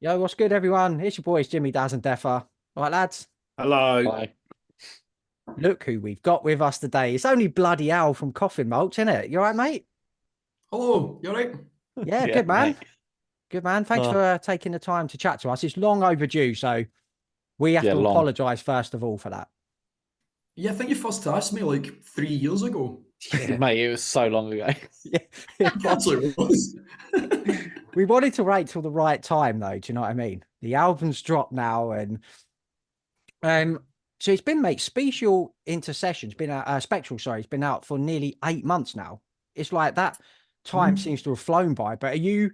Yo, what's good, everyone? It's your boys, Jimmy, Daz, and Deffer. All right, lads, Hello. Bye. look who we've got with us today. It's only bloody Al from Coffin Mulch, isn't it? You all right, mate? Hello, you alright? Yeah, Yeah, good, man. mate. Good, man. Thanks Oh, for taking the time to chat to us. It's long overdue, so we have yeah, to long. apologise first of all for that. Yeah, I think you first asked me like 3 years ago. Yeah, Mate, it was so long ago. yeah, it It was. actually was. We wanted to wait till the right time, though. Do you know what I mean? The album's dropped now, and um, so it's been, mate. Spatial Intercession's been out. Spectral, sorry, it's been out for nearly 8 months now. It's like that time Mhm. seems to have flown by. But you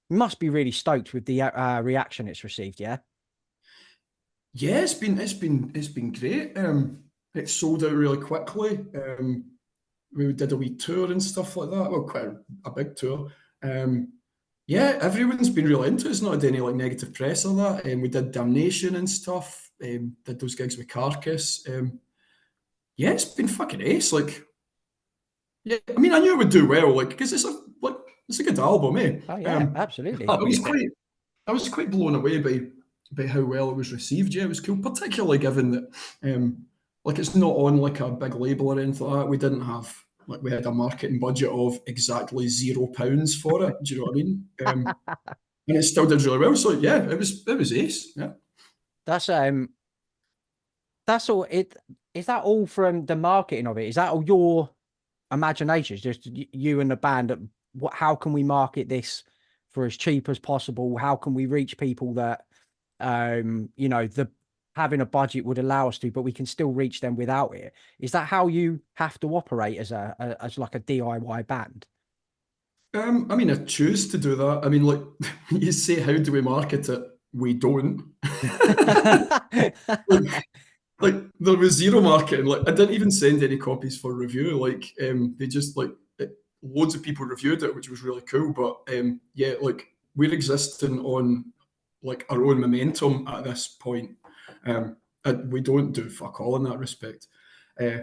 must be really stoked with the reaction it's received, yeah? Yeah, it's been great. It sold out really quickly. We did a wee tour and stuff like that. Well, quite a big tour. Um, yeah, everyone's been really into it. It's not had any like negative press or that. We did Damnation and stuff. Did those gigs with Carcass. Yeah, it's been fucking ace. Like, yeah, I mean, I knew it would do well, like, because it's a good album, eh? Oh yeah, Um, absolutely. I Oh, was yeah. quite I was quite blown away by how well it was received. Yeah, it was cool, particularly given that like it's not on like a big label or anything like that. We didn't have like we had a marketing budget of exactly £0 for it. Do you know what I mean? And it still did really well. So yeah, it was ace. Yeah. That's that's all it is. That all from the marketing of it? Is that all your imaginations? Just you and the band? What? How can we market this for as cheap as possible? How can we reach people that the having a budget would allow us to, but we can still reach them without it? Is that how you have to operate as as like a DIY band? I mean, I choose to do that. I mean, like you say, how do we market it? We don't. Like, like there was zero marketing. Like I didn't even send any copies for review. Like they just like loads of people reviewed it, which was really cool. But yeah, like we're existing on like our own momentum at this point. And we don't do fuck all in that respect. Uh,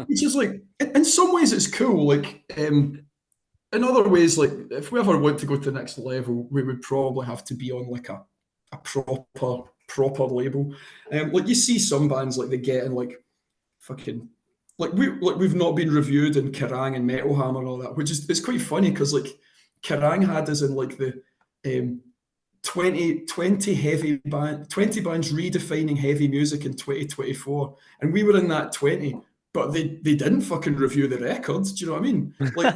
which is like in some ways it's cool. Like in other ways, like if we ever want to go to the next level, we would probably have to be on like a proper label. Like you see some bands like they get in like fucking we've not been reviewed in Kerrang and Metal Hammer and all that, which is it's quite funny because like Kerrang had us in like the um 20 heavy band 20 bands redefining heavy music in 2024, and we were in that 20, but they didn't fucking review the records. Do you know what I mean? Like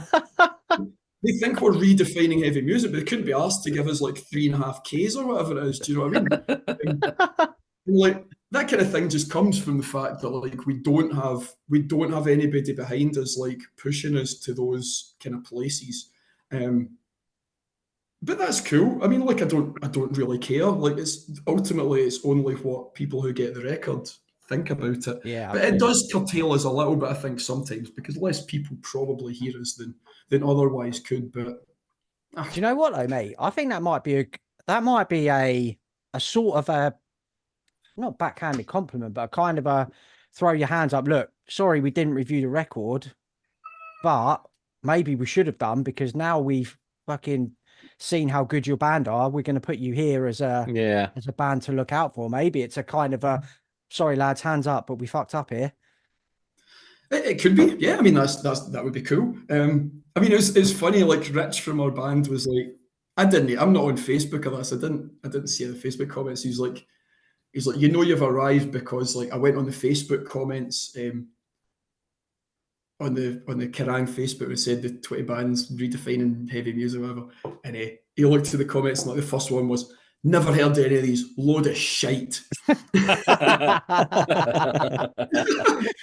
they think we're redefining heavy music, but they couldn't be asked to give us like 3.5 Ks or whatever it is. Do you know what I mean? And, like that kind of thing just comes from the fact that like we don't have anybody behind us like pushing us to those kind of places. Um, but that's cool. I mean, like I don't really care. Like it's only what people who get the record think about it. Yeah, But it absolutely. does curtail us a little bit, I think, sometimes because less people probably hear us than otherwise could. But ah, Do you know what though, mate? I think that might be a sort of a not backhanded compliment, but a kind of a throw your hands up. Look, sorry, we didn't review the record, but maybe we should have done because now we've fucking seen how good your band are. We're going to put you here Yeah. as a band to look out for. Maybe it's a kind of a sorry, lads, hands up, but we fucked up here. it could be, yeah. I mean, that would be cool. I mean, it's funny. Like Rich from our band was like, I'm not on Facebook or this. I didn't see the Facebook comments. He's like, you've arrived because like I went on the Facebook comments on the Kerrang Facebook and said the 20 bands redefining heavy music or whatever. And he looked to the comments and like the first one was, never heard any of these, load of shite.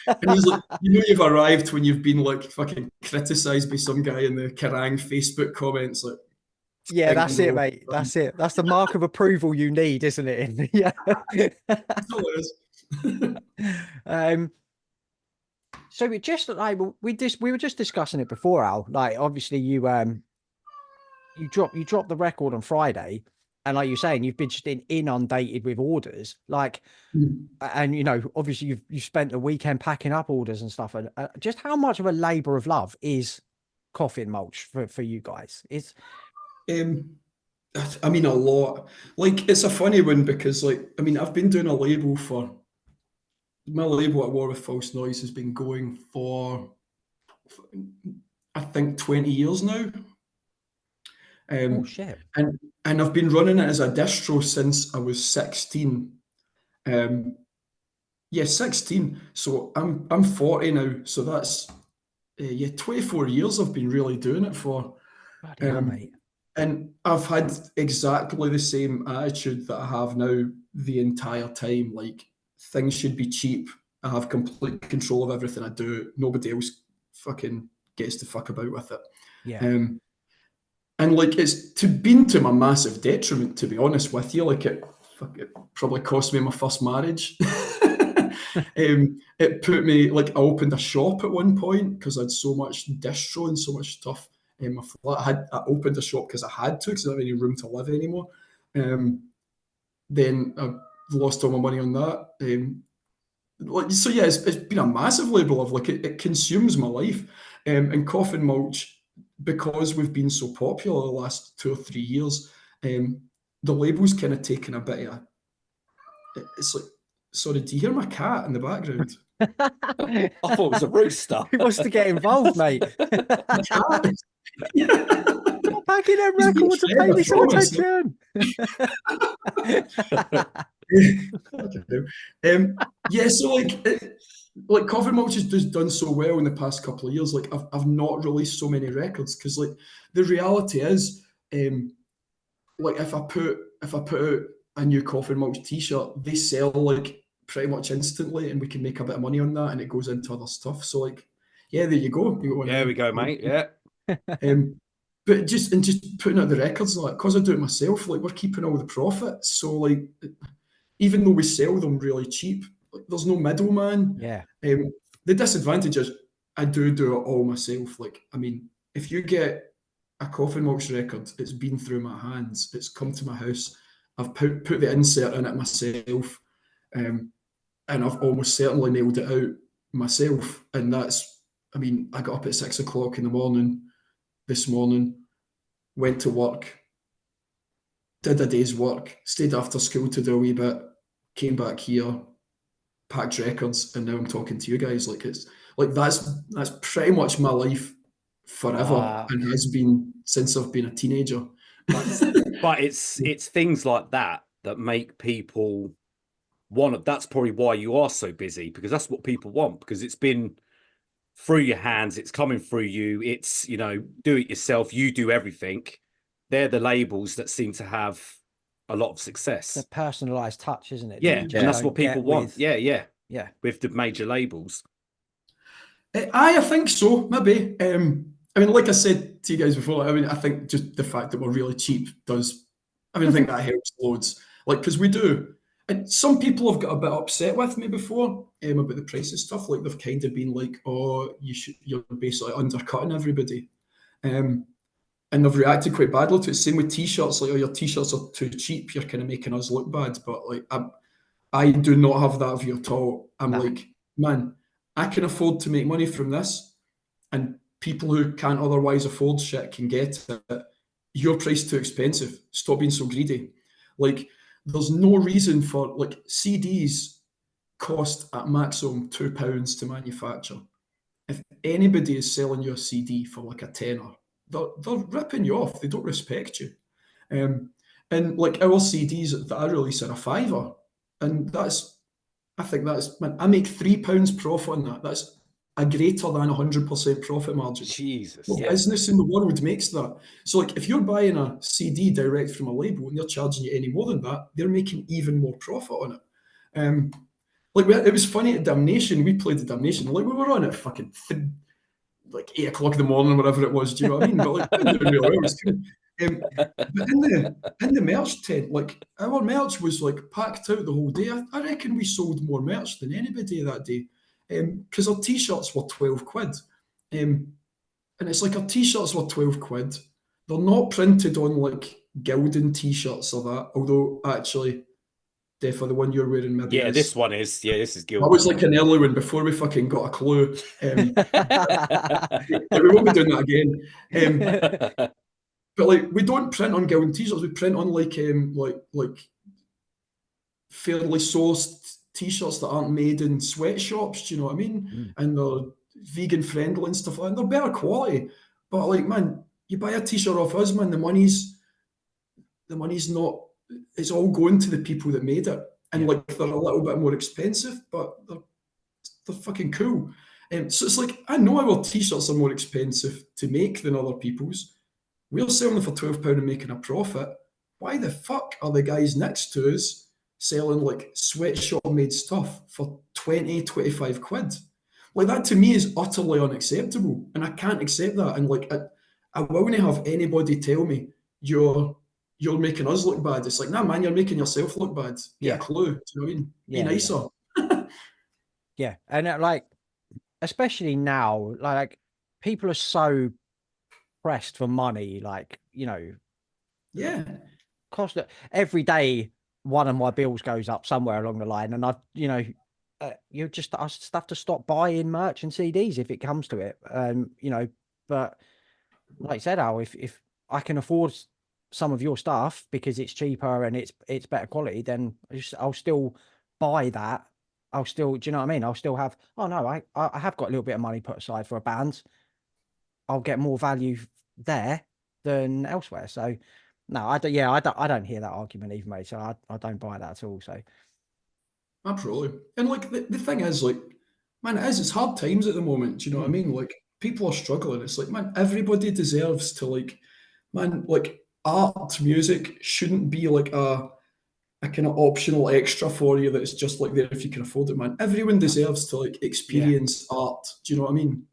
And he's like, you've arrived when you've been like fucking criticised by some guy in the Kerrang Facebook comments. Like, Yeah, think that's it, no. mate. That's it. That's the mark of approval you need, isn't it? Yeah. That's all it is. um, so it just like we were just discussing it before, Al. Like obviously you dropped the record on Friday, and like you're saying, you've been just inundated with orders. Like, and obviously you've spent the weekend packing up orders and stuff. And just how much of a labor of love is Coffin Mulch for you guys? It's Um, I mean, a lot. Like, it's a funny one because, like, I mean, I've been doing a label for my label at War with False Noise has been going for, I think, 20 years now. Oh Um, shit. and I've been running it as a distro since I was 16. Um, yeah, 16. So I'm 40 now. So that's yeah, 24 years I've been really doing it for. Bloody hell, Um, mate. and I've had exactly the same attitude that I have now the entire time. Like, things should be cheap. I have complete control of everything I do. Nobody else fucking gets to fuck about with it. Yeah. Um, and like, it's been to my massive detriment, to be honest with you. Like, it probably cost me my first marriage. It put me, like, I opened a shop at one point because I had so much distro and so much stuff in my flat. I opened a shop because I had to, because I didn't have any room to live anymore. Then I lost all my money on that. Like, so yeah, it's been a massive labour of, like, it consumes my life. And Coffin Mulch, because we've been so popular the last 2 or 3 years, the label's kind of taken a bit of it's like, sorry, do you hear my cat in the background? I thought it was a rooster. Who wants to get involved, mate? The cat. Yeah. Stop packing them He's being records and fed, pay I me some promise. Yeah, so like Coffin Mulch has just done so well in the past couple of years. Like, I've not released so many records because, like, the reality is, like, if I put out a new Coffin Mulch t-shirt, they sell, like, pretty much instantly, and we can make a bit of money on that, and it goes into other stuff. So, like, yeah, there you go. You got one of There them. we go, mate. Yeah. But just putting out the records, like, because I do it myself, like, we're keeping all the profits. So, like, even though we sell them really cheap, like, there's no middleman. Yeah. The disadvantage is I do it all myself. Like, I mean, if you get a Coffin Mulch record, it's been through my hands, it's come to my house, I've put the insert in it myself, and I've almost certainly nailed it out myself. And that's, I mean, I got up at 6 o'clock in the morning this morning, went to work, did a day's work, stayed after school to do a wee bit, came back here, packed records, and now I'm talking to you guys. Like, it's like that's pretty much my life forever, and has been since I've been a teenager. But it's things like that that make people want it. That's probably why you are so busy, because that's what people want, because it's been through your hands, it's coming through you, it's, you know, do it yourself, you do everything. They're the labels that seem to have a lot of success. The personalized touch, isn't it? Yeah, and that's what people want. Yeah. Yeah. With the major labels. I think so, maybe. I mean, like I said to you guys before, I mean, I think just the fact that we're really cheap does, I mean, I think that helps loads. Like, because we do, and some people have got a bit upset with me before, about the price of stuff. Like, they've kind of been like, "Oh, you're basically undercutting everybody," and they've reacted quite badly to it. Same with t-shirts, like, "Oh, your t-shirts are too cheap. You're kind of making us look bad." But, like, I do not have that view at all. I'm like, man, I can afford to make money from this, and people who can't otherwise afford shit can get it. Your price too expensive. Stop being so greedy. Like, there's no reason for, like, CDs cost at maximum £2 to manufacture. If anybody is selling you a CD for like a tenner, they're ripping you off. They don't respect you. And like, our CDs that I release are a fiver, and I think that's, man, I make £3 profit on that. That's a greater than 100% profit margin. Jesus. What Yeah. business in the world makes that? So, like, if you're buying a CD direct from a label and they're charging you any more than that, they're making even more profit on it. Like, it was funny at Damnation. We played the Damnation. Like, we were on at fucking like 8 o'clock in the morning, whatever it was. Do you know what I mean? But, like, we were doing really well. It was cool. But in the merch tent, like, our merch was, like, packed out the whole day. I reckon we sold more merch than anybody that day, because our t-shirts were 12 quid, and it's like, our t-shirts were 12 quid. They're not printed on, like, gilding t-shirts or that. Although, actually, for the one you're wearing, maybe Yeah, is. this one is. Yeah, this is That Gilbert. was like an early one before we fucking got a clue. Like, we won't be doing that again. But like, we don't print on Guild t-shirts. We print on like fairly sourced t-shirts that aren't made in sweatshops. Do you know what I mean? And they're vegan friendly and stuff like that. And they're better quality. But like, man, you buy a t-shirt off us, man. The money's not. It's all going to the people that made it. And like, they're a little bit more expensive, but they're fucking cool. So it's like, I know our t-shirts are more expensive to make than other people's. We're selling them for £12 and making a profit. Why the fuck are the guys next to us selling like sweatshop made stuff for 20, 25 quid? Like, that to me is utterly unacceptable. And I can't accept that. And like, I won't have anybody tell me you're making us look bad. It's like, nah, man, you're making yourself look bad. Get a clue. Do you know what I mean? Be nicer. Yeah. And like, especially now, like, people are so pressed for money, like, you know, cost every day one of my bills goes up somewhere along the line, and I just have to stop buying merch and CDs if it comes to it. You know, but like I said, Al, if I can afford some of your stuff because it's cheaper and it's better quality, then I'll still buy that. I'll still, do you know what I mean? I'll still have, oh no, I have got a little bit of money put aside for a band. I'll get more value there than elsewhere. So no, I don't hear that argument even, mate. So I don't buy that at all. So absolutely. And like, the thing is, like, man, it's hard times at the moment. Do you know what I mean? Like, people are struggling. It's like, man, everybody deserves to, like, man, like, art, music shouldn't be like a kind of optional extra for you that's just like there if you can afford it, man. Everyone deserves to like experience art. Do you know what I mean?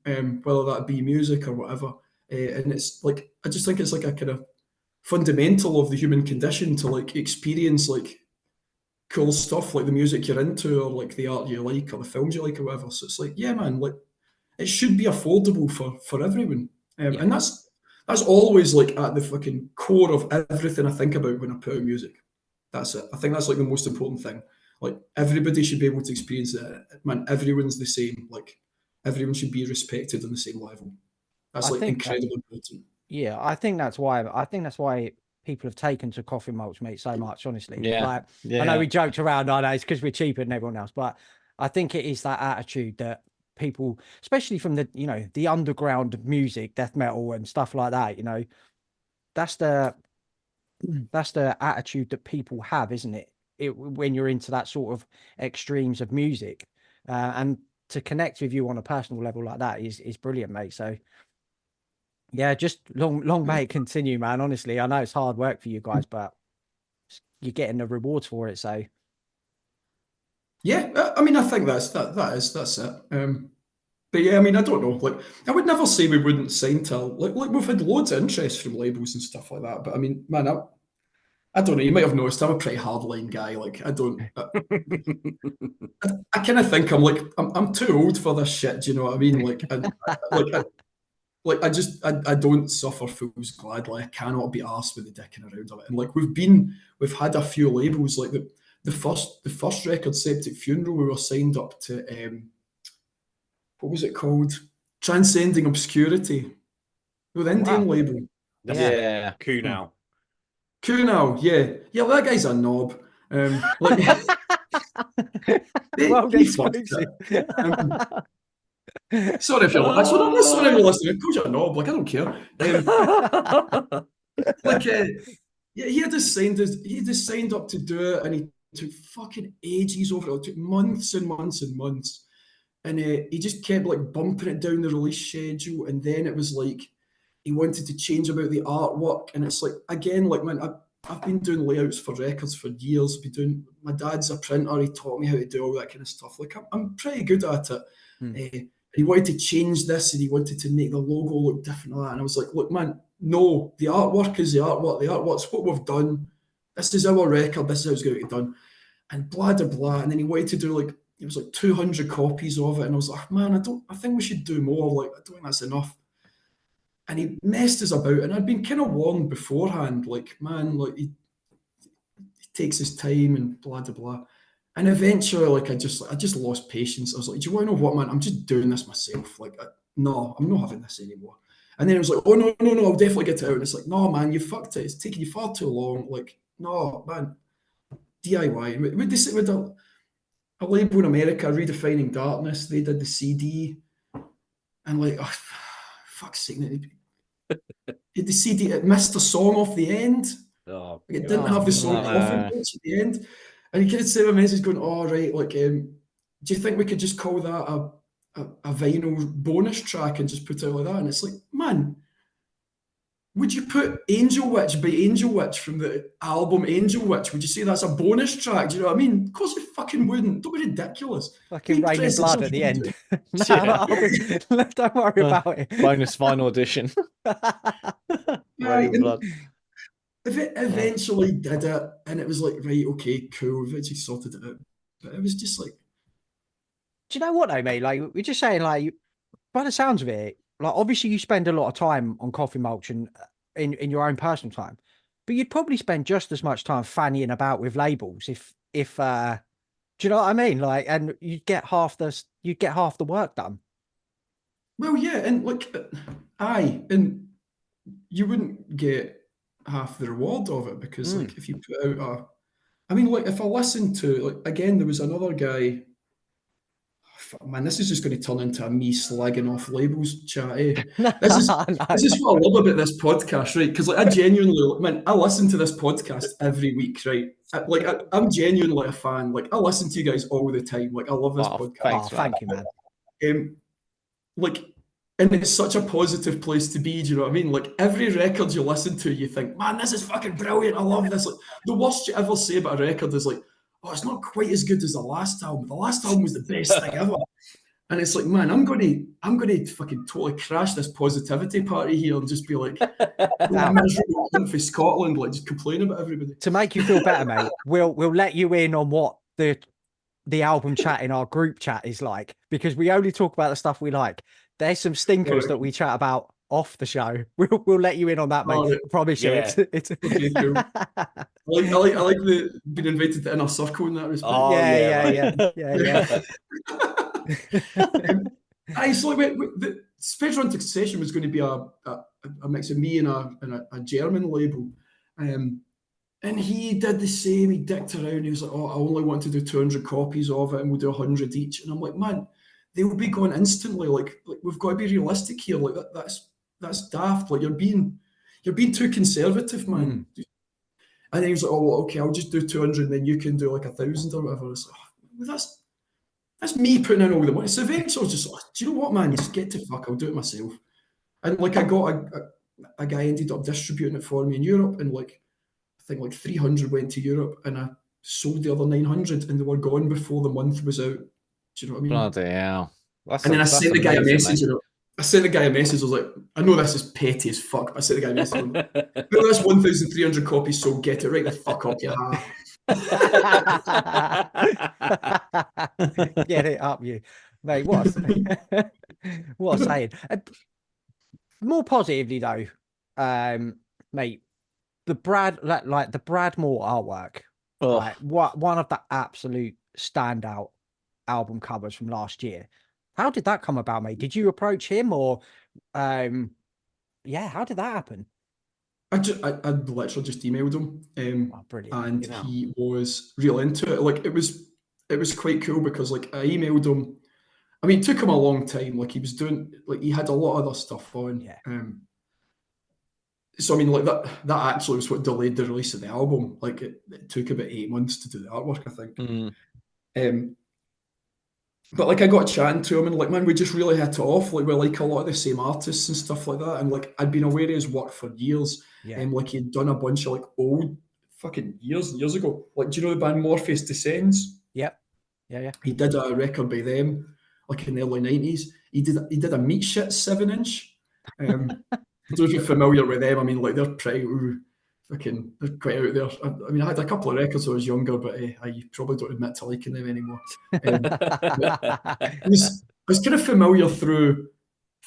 Whether that be music or whatever. And it's like, I just think it's like a kind of fundamental of the human condition to like experience like cool stuff, like the music you're into or like the art you like or the films you like or whatever. So it's like, yeah, man, like, it should be affordable for everyone. And that's always like at the fucking core of everything I think about when I put out music. That's it. I think that's like the most important thing. Like, everybody should be able to experience it. Man, everyone's the same. Like, everyone should be respected on the same level. That's like incredibly important. Yeah, I think that's why people have taken to Coffin Mulch, mate, so much, honestly. Like, I know we joked around nowadays because we're cheaper than everyone else, but I think it is that attitude that people, especially from the, you know, the underground music, death metal and stuff like that, you know, that's the attitude that people have, isn't it? When you're into that sort of extremes of music, and to connect with you on a personal level like that is brilliant, mate. So yeah, just long may it continue, man. Honestly, I know it's hard work for you guys, but you're getting the rewards for it. So yeah, I mean, I think that's it. But yeah, I mean, I don't know. Like, I would never say we wouldn't sign to like we've had loads of interest from labels and stuff like that. But I mean, man, I don't know. You might have noticed I'm a pretty hardline guy. Like, I don't. I kind of think I'm too old for this shit. Do you know what I mean? Like, I don't suffer fools gladly. I cannot be arsed with the dicking around of it. And like, we've had a few labels. Like the first record, Septic Funeral, we were signed up to. What was it called? Transcending Obscurity. With Indian label. Yeah, Kunal. Kunal, yeah, that guy's a knob. Like, well, he fucked it. Sorry if you're sorry if you're listening. Of course you're a knob. Like, I don't care. Like, yeah, he just signed up to do it, and he took fucking ages over it. It took months and months and months. And he just kept like bumping it down the release schedule, and then it was like he wanted to change about the artwork, and it's like, again, like, man, I've been doing layouts for records for years. My dad's a printer. He taught me how to do all that kind of stuff. Like, I'm pretty good at it. He wanted to change this, and he wanted to make the logo look different and all that. And I was like, look, man, no, the artwork is the artwork. The artwork's what we've done. This is our record. This is how it's going to get done. And blah, blah, blah. And then he wanted to do like, it was like 200 copies of it, and I was like, man, I think we should do more. Like, I don't think that's enough. And he messed us about, and I'd been kind of warned beforehand, like, man, like, he takes his time and blah blah blah. And eventually, like, I just lost patience. I was like, do you want to know what, man? I'm just doing this myself. Like, no, I'm not having this anymore. And then it was like, oh no, I'll definitely get it out. And it's like, no man, you fucked it. It's taking you far too long. Like, no man, DIY. With a label in America, Redefining Darkness, they did the CD, and like, oh, fuck's sake, the CD, it missed a song off the end. Oh, Like, it didn't have the song Coffin Mulch at the end. And you could send a message going, oh, right, like, do you think we could just call that a vinyl bonus track and just put it out like that? And it's like, man, would you put Angel Witch by Angel Witch from the album Angel Witch? Would you say that's a bonus track? Do you know what I mean? Of course you fucking wouldn't. Don't be ridiculous. Fucking Raining Blood at the end. No, Yeah. don't worry about it. Bonus final edition. Raining Blood. If it eventually did it, and it was like, right, okay, cool, we've actually sorted it out. But it was just like... Do you know what I mean? Like, we're just saying, like, by the sounds of it, like, obviously you spend a lot of time on Coffin Mulch and in your own personal time, but you'd probably spend just as much time fannying about with labels if do you know what I mean? Like, and you'd get half the work done. Well, yeah, and like, and you wouldn't get half the reward of it because, like, if you put out I mean, like, if I listen to, like, again, there was another guy. Man, this is just going to turn into a me slagging off labels chat. Eh? This is what I love about this podcast, right? Because, like, I genuinely, man, I listen to this podcast every week, right? I'm genuinely a fan. Like, I listen to you guys all the time. Like, I love this podcast. Thank you, man. Like, and it's such a positive place to be. Do you know what I mean? Like, every record you listen to, you think, man, this is fucking brilliant. I love this. Like, the worst you ever say about a record is like, oh, it's not quite as good as the last album. The last album was the best thing ever. And it's like, man, I'm going to fucking totally crash this positivity party here and just be like, miserable for Scotland, like, just complain about everybody. To make you feel better, mate, we'll let you in on what the album chat in our group chat is like, because we only talk about the stuff we like. There's some stinkers that we chat about off the show. We'll let you in on that, mate. I promise you. It's okay, cool. I like being invited to inner circle in that respect. Oh, yeah. So like, the Spectral Intercession was going to be a mix of me and a German label, and he did the same. He dicked around. He was like, "Oh, I only want to do 200 copies of it, and we'll do 100 each." And I'm like, "Man, they will be gone instantly. Like we've got to be realistic here. Like that's daft. Like you're being too conservative, man." And then he was like, "Oh, well, okay, I'll just do 200, and then you can do like 1,000 or whatever." It's like, oh, that's me putting in all the money. So eventually I was just like, do you know what, man? Just get to fuck. I'll do it myself. And like I got a guy ended up distributing it for me in Europe, and like I think like 300 went to Europe, and I sold the other 900, and they were gone before the month was out. Do you know what I mean? Bloody hell. And then I sent the guy a message. I sent the guy a message. I was like, I know this is petty as fuck, but I sent the guy a message. No, that's 1,300 copies, so get it right the fuck up, you ha. Get it up, you mate. What a saying. More positively though, mate, the Brad Moore artwork, like one of the absolute standout album covers from last year. How did that come about, mate? Did you approach him, or how did that happen? I literally just emailed him, and he was real into it. Like it was quite cool because like I emailed him. I mean, it took him a long time. Like he was doing, like he had a lot of other stuff on. Yeah. So I mean, like that actually was what delayed the release of the album. Like it took about 8 months to do the artwork, I think. But like I got chatting to him and like, man, we just really hit it off. Like we like a lot of the same artists and stuff like that. And like I'd been aware of his work for years. And like he'd done a bunch of like old fucking years ago. Like, do you know the band Morpheus Descends? Yeah. He did a record by them, like in the early 90s. He did a Meat Shit 7-inch. I don't know if you're familiar with them. I mean, like they're pretty they're quite out there. I mean, I had a couple of records when I was younger, but I probably don't admit to liking them anymore. I was kind of familiar through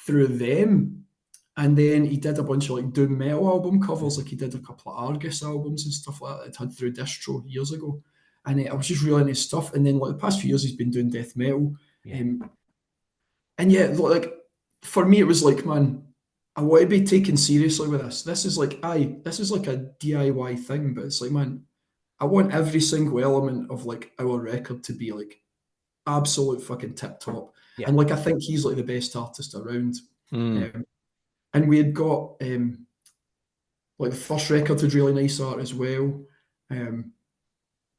them, and then he did a bunch of like doom metal album covers. Like he did a couple of Argus albums and stuff like that. I'd had through Distro years ago, and I was just really into his stuff. And then like the past few years, he's been doing death metal, and yeah, like for me, it was like, man, I want to be taken seriously with this. This is like, this is like a DIY thing, but it's like, man, I want every single element of like our record to be like absolute fucking tip top. Yeah. And like, I think he's like the best artist around. Mm. And we had got like the first record had really nice art as well. And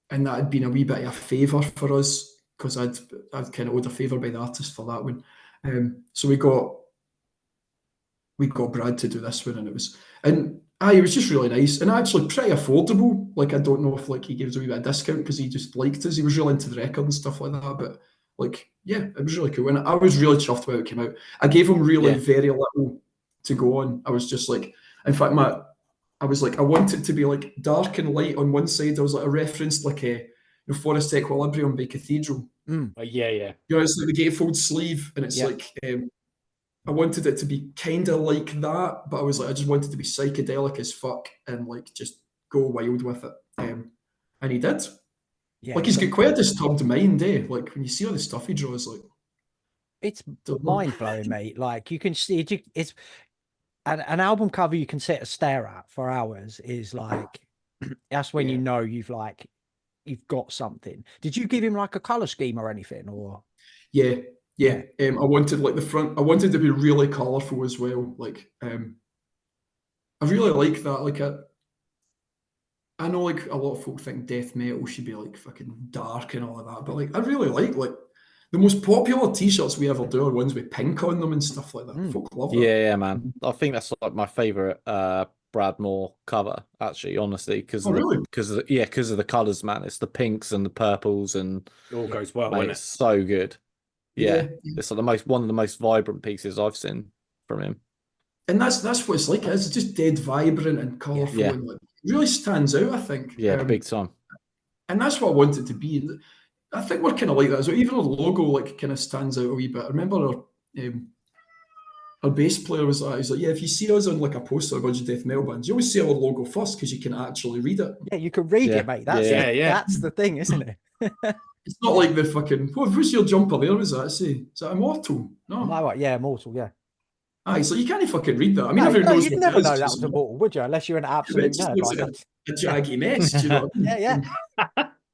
that had been a wee bit of a favour for us because I'd kind of owed a favour by the artist for that one. So we got Brad to do this one, and it was just really nice and actually pretty affordable. Like, I don't know if like he gave us a wee bit of discount because he just liked us. He was really into the record and stuff like that. But like, yeah, it was really cool, and I was really chuffed when it came out. I gave him really very little to go on. I was just like, in fact, I was like, I want it to be like dark and light on one side. I was like, I referenced like a Forest Equilibrium by Cathedral. Yeah. You know, it's like the gatefold sleeve, and it's like I wanted it to be kind of like that, but I was like, I just wanted it to be psychedelic as fuck and like just go wild with it. And he did. Yeah, like he's got quite a disturbed mind, eh? Like when you see all the stuff he draws, like it's mind blowing, mate. Like you can see it's an album cover you can sit and stare at for hours is like that's when you know you've got something. Did you give him like a color scheme or anything, or? Yeah. I wanted like the front. I wanted to be really colourful as well. Like, I really like that. Like, I know like a lot of folk think death metal should be like fucking dark and all of that, but like I really like the most popular t-shirts we ever do are ones with pink on them and stuff like that. Folk love that. Yeah, man. I think that's like my favorite Brad Moore cover, actually, honestly, because of the colours, man. It's the pinks and the purples, and it all goes well. Mate, it's so good. Yeah. It's like one of the most vibrant pieces I've seen from him. And that's what it's like. It's just dead vibrant and colourful and like really stands out, I think. Yeah, big time. And that's what I want it to be. I think we're kind of like that as well. Even our logo like kind of stands out a wee bit. I remember our bass player was like, he's like, yeah, if you see us on like a poster of a bunch of death metal bands, you always see our logo first because you can actually read it. Yeah, you can read it, mate. That's that's the thing, isn't it? It's not like the fucking what's your jumper there? Was that say? Is that Immortal? No. Yeah, Immortal. Yeah. So you can't fucking read that. I mean, no, everyone knows you'd what never it is, know that was Immortal, would you? Unless you're an absolute nerd. Looks like a jaggy mess. Do you know what I mean?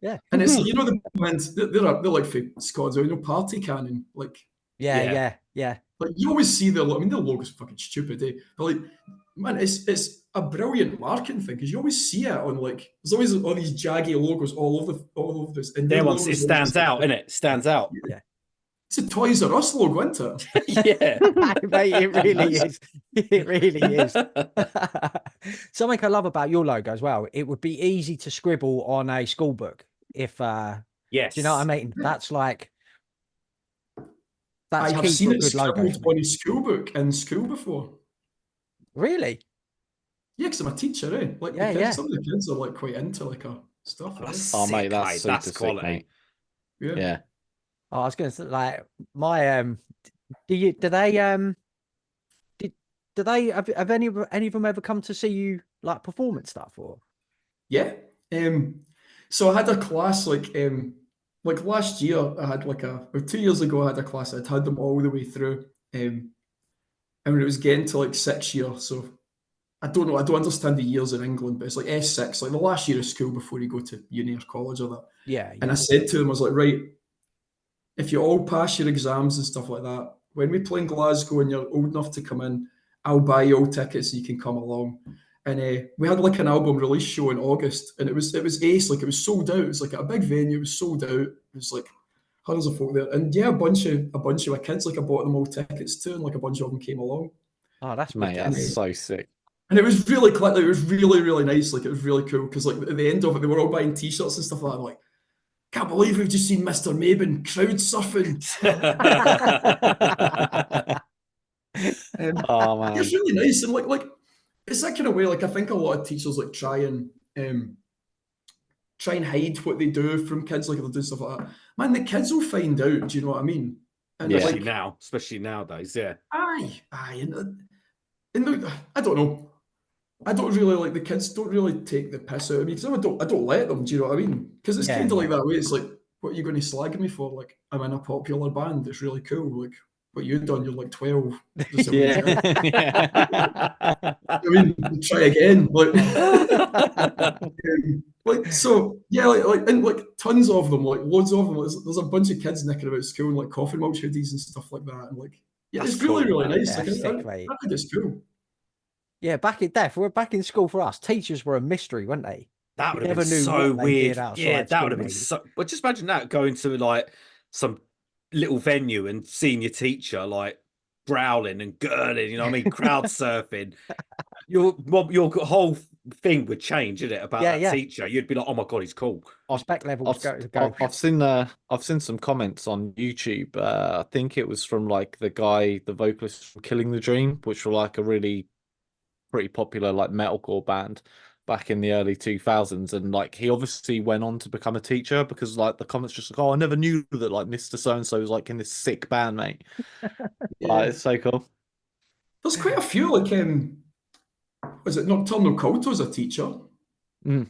Yeah. And it's like, the bands they're like for Scotland, Party Cannon, like yeah. Like you always see their logo's fucking stupid, eh? But like, man, it's a brilliant marketing thing because you always see it on like there's always all these jaggy logos all over this. And there once it stands out, innit? It stands out. Yeah. It's a Toys R Us logo, isn't it? Yeah. Mate, it really is. It really is. Something I love about your logo as well, it would be easy to scribble on a school book if yes. Do you know what I mean? That's like I have seen it scribbled on a school book in school before. Really? Yeah, because I'm a teacher, eh? Like some of the kids are like quite into like our stuff. That's mate, that's super sick, quality. Mate. Yeah. Oh, I was going to say, like, my do they have any of them ever come to see you like perform and stuff, or? Yeah. So I had a class like last year. I had or 2 years ago. I had a class. I'd had them all the way through. And when it was getting to like 6th year, so I don't know. I don't understand the years in England, but it's like S6, like the last year of school before you go to uni or college or that. Yeah. And I said to them, I was like, right, if you all pass your exams and stuff like that, when we play in Glasgow and you're old enough to come in, I'll buy you all tickets so you can come along. And we had like an album release show in August, and it was ace, like it was sold out. It was like a big venue, it was sold out. It was like hundreds of folk there, and a bunch of my kids, like I bought them all tickets too, and like a bunch of them came along. Oh, that's mate, that's so sick. And it was really like it was really really nice. Like it was really cool because like at the end of it, they were all buying T-shirts and stuff like that. I'm like, can't believe we've just seen Mr. Maben crowd surfing. Oh man, it's really nice and like it's that kind of way. Like I think a lot of teachers like try and hide what they do from kids, like if they do stuff like that. Man, the kids will find out. Do you know what I mean? And especially nowadays, yeah. Aye, and look, I don't know. I don't really like the kids. Don't really take the piss out of me because I don't let them. Do you know what I mean? Because it's kind of like that way. It's like, what are you going to slag me for? Like I'm in a popular band. It's really cool. Like what you've done, you're like 12. Yeah. I mean, try again. So yeah, and like tons of them, like loads of them. There's a bunch of kids nicking about school and like Coffin Mulch hoodies and stuff like that. And like, yeah, That's it's really, cool, really man. nice. Yeah, Like, sick, mate. I think it's cool. Yeah, back in school for us, teachers were a mystery, weren't they? That You would have never been knew so what they weird. did outside Yeah, that school, would have been mate. so. But just imagine that going to like some little venue and seeing your teacher like growling and girding. You know what I mean? Crowd surfing. Your whole thing would change, isn't it? About Yeah, that yeah. teacher, you'd be like, "Oh my god, he's cool." Respect levels go. I've seen some comments on YouTube. I think it was from like the vocalist from Killing the Dream, which were like a really pretty popular like metalcore band back in the early 2000s, and like he obviously went on to become a teacher because like the comments just like, oh, I never knew that like Mr. So and so was like in this sick band, mate. Yeah. It's so cool. There's quite a few, like was it Nocturnal Culto's a teacher? Mr.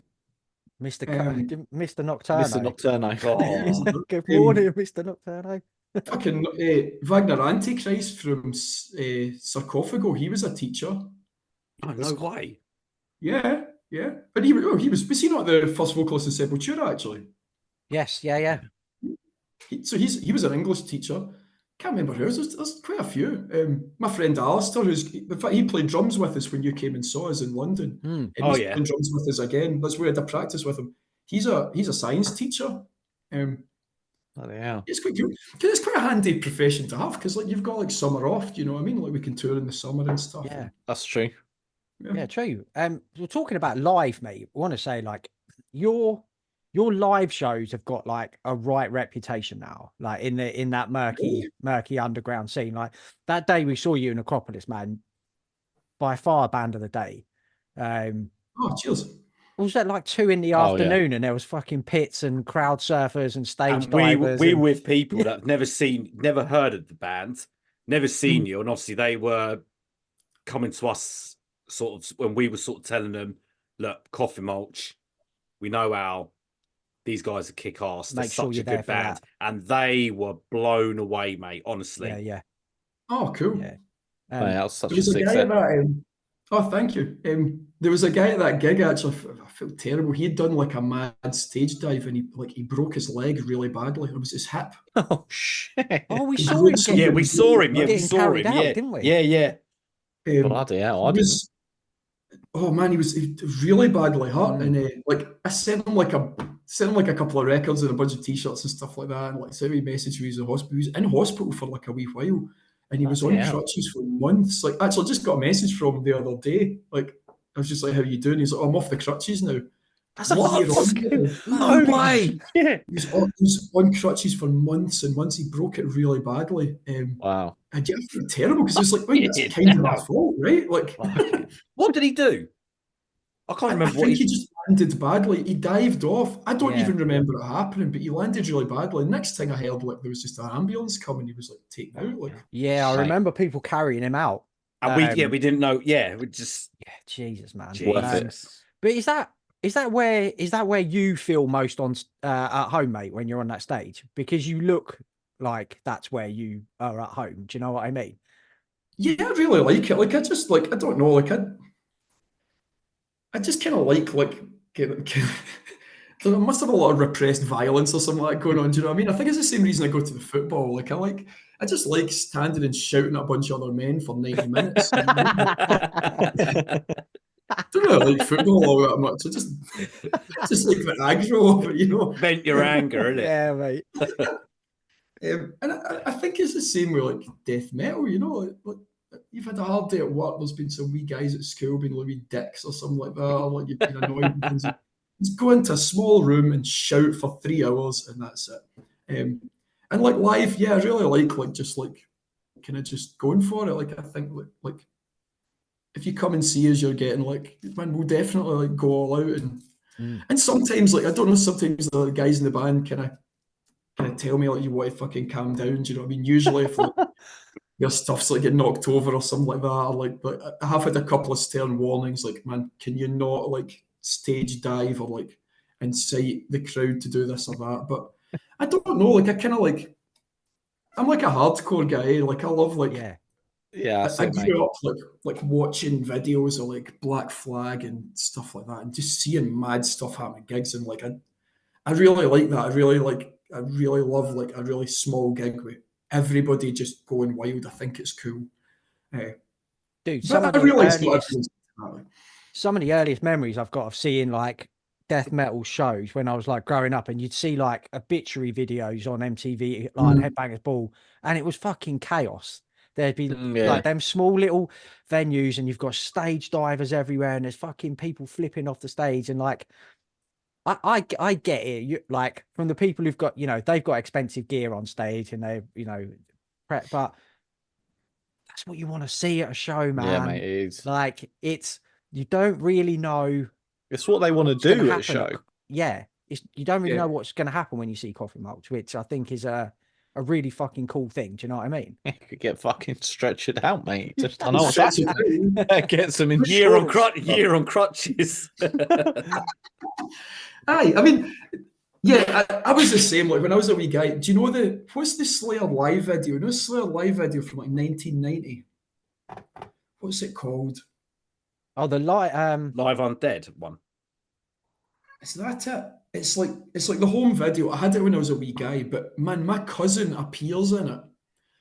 Um, Mr. Nocturno. Mr. Nocturno. Oh, Good morning, Mr. Nocturno. fucking Wagner Antichrist from Sarcophago, he was a teacher. oh, no way. Yeah, yeah. But was he not the first vocalist in Sepultura, actually? Yes, yeah. He was an English teacher. Can't remember who. There's quite a few. My friend Alistair, in fact, he played drums with us when you came and saw us in London. And Oh, he's yeah. playing drums with us again. That's where I had to practice with him. He's a science teacher. Yeah. It's quite cool. Because it's quite a handy profession to have, because like you've got like summer off, do you know what I mean? Like we can tour in the summer and stuff. Yeah. That's true. Yeah, true. We're talking about live, mate. I want to say like your live shows have got like a right reputation now, like in that murky underground scene. Like that day we saw you in Acropolis, man, by far band of the day. Oh, cheers. Was that like 2 in the afternoon and there was fucking pits and crowd surfers and stage And divers? we were with people that have never heard of the band, never seen you, and obviously they were coming to us sort of when we were sort of telling them, look, Coffin Mulch, we know how these guys are kick ass. They're such a good band. And they were blown away, mate, honestly. Yeah. Oh, cool. Yeah. That was such there was a a sick guy set. at that, oh, thank you. There was a guy at that gig, actually, I felt terrible. He had done like a mad stage dive and he broke his leg really badly. It was his hip. Oh, shit. Oh, we saw him. Yeah, we saw him. Yeah, we getting saw carried him. out, Yeah, didn't we? Yeah. Bloody hell, I didn't. Oh man, he was really badly hurt, and like I sent him like a couple of records and a bunch of t-shirts and stuff like that, and like sent me a message. He was in hospital. He was in hospital for like a wee while, and he was on crutches for months. Like actually, I just got a message from him the other day. Like I was just like, "How you doing?" He's like, "I'm off the crutches now." That's a year on. No way. Yeah. He was on crutches for months and months. He broke it really badly. Wow. And yeah, I feel terrible because it's like, wait, it's kind of our fault, right? Like, what did he do? I can't remember. I think he just landed badly. He dived off. I don't Yeah. even remember it happening, but he landed really badly. Next thing I heard, like there was just an ambulance coming. He was like taken out. Like, Yeah, I remember people carrying him out. And we didn't know. Yeah, we just Jesus, man. Worth it. But is that where you feel most on at home, mate, when you're on that stage? Because you look like that's where you are at home. Do you know what I mean? yeah, I really like it. Like, I just like, I don't know, like I just kind of like I must have a lot of repressed violence or something like that going on. Do you know what I mean? I think it's the same reason I go to the football. Like I just like standing and shouting at a bunch of other men for 90 minutes. I don't know, like football all that much. I just like the aggro of it, you know. vent your anger, innit? Yeah, mate. And I think it's the same with like death metal, you know. Like you've had a hard day at work. There's been some wee guys at school being like wee dicks or something like that. Or like you've been annoyed. Just go into a small room and shout for 3 hours, and that's it. And like live, yeah, I really like just like kind of just going for it. Like I think like if you come and see us, you're getting like, man, we'll definitely like go all out and sometimes like I don't know, sometimes the guys in the band kind of tell me like you want to fucking calm down. Do you know what I mean? Usually if like your stuff's like getting knocked over or something like that, or like I have had a couple of stern warnings, like, man, can you not like stage dive or like incite the crowd to do this or that? But I don't know, like I kind of like I'm like a hardcore guy. Like I love like Yeah. Yeah, I same, mate. grew up like watching videos of like Black Flag and stuff like that, and just seeing mad stuff happen at gigs, and like I really like that. I really love like a really small gig with everybody just going wild. I think it's cool. Uh, Dude, but I realise what everyone's like. some of the earliest memories I've got of seeing like death metal shows when I was like growing up, and you'd see like obituary videos on MTV, like on Headbangers Ball, and it was fucking chaos. There'd be Yeah. like them small little venues, and you've got stage divers everywhere, and there's fucking people flipping off the stage, and like I get it. You like from the people who've got, you know, they've got expensive gear on stage and they, you know, prep, but that's what you want to see at a show, man. Yeah, mate, it is. Like it's, you don't really know It's what they want to what's gonna do at a happen show. yeah, you don't really Yeah. know what's going to happen when you see Coffin Mulch, which I think is a really fucking cool thing. Do you know what I mean? You could get fucking stretched out, mate. Just I know what's Stretch it happening. out. Get some Year on insurance. year on crutches. Aye, I mean, yeah, I was the same. Like when I was a wee guy. Do you know what's the Slayer live video? You know Slayer live video from like 1990. What's it called? Oh, the light, Live Undead one. Is that it? It's like the home video. I had it when I was a wee guy, but man, my cousin appears in it.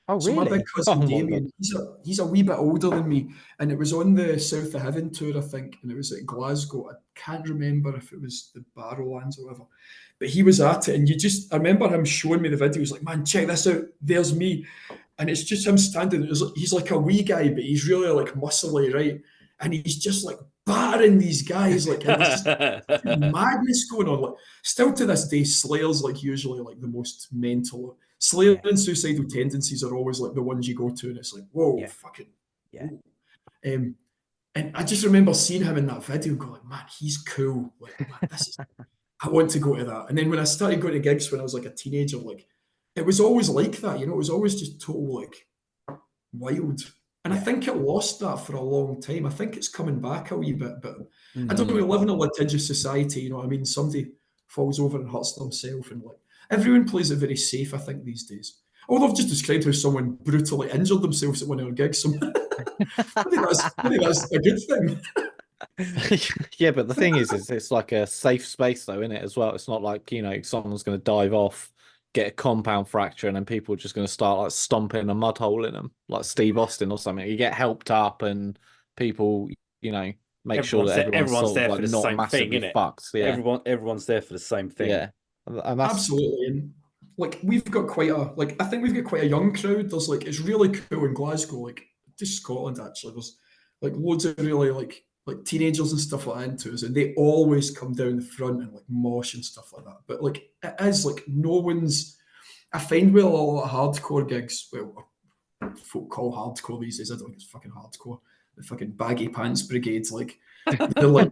oh So my big really? cousin Oh my Damien, he's a wee bit older than me, and it was on the South of Heaven tour, I think, and it was at Glasgow. I can't remember if it was the Barrowlands or whatever, but he was at it, and I remember him showing me the video. He's like, "Man, check this out. There's me," and it's just him standing. He's like a wee guy, but he's really like muscly, right? And he's just like battering these guys, like, and there's just madness going on. Like, still to this day, Slayer's like usually like the most mental. Slayer Yeah. and Suicidal Tendencies are always like the ones you go to, and it's like, whoa, Yeah. fucking. Yeah. Whoa. And I just remember seeing him in that video and going, man, he's cool. Like, man, this is. I want to go to that. And then when I started going to gigs when I was like a teenager, like, it was always like that, you know. It was always just total like wild. And I Yeah. think it lost that for a long time. I think it's coming back a wee bit, but I don't know. Mhm. We live in a litigious society, you know what I mean? Somebody falls over and hurts themselves, and like everyone plays it very safe, I think, these days. Although I've just described how someone brutally injured themselves at one of our gigs. So maybe that's a good thing. Yeah, but the thing is it's like a safe space though, isn't it, as well? It's not like, you know, someone's going to dive off, get a compound fracture, and then people are just going to start like stomping a mud hole in them, like Steve Austin or something. You get helped up, and people, you know, make sure that everyone's everyone's sort there of for like the not same massively thing, innit? fucked. Yeah, Everyone's there for the same thing. yeah, and that's Absolutely. And like we've got I think we've got quite a young crowd. There's like it's really cool in Glasgow, like just Scotland actually. There's like loads of really like teenagers and stuff like that into us, and they always come down the front and like mosh and stuff like that. But like it is like no one's. I find with a lot of hardcore gigs, well, folk call hardcore these days. I don't think it's fucking hardcore. The fucking baggy pants brigades, like they're like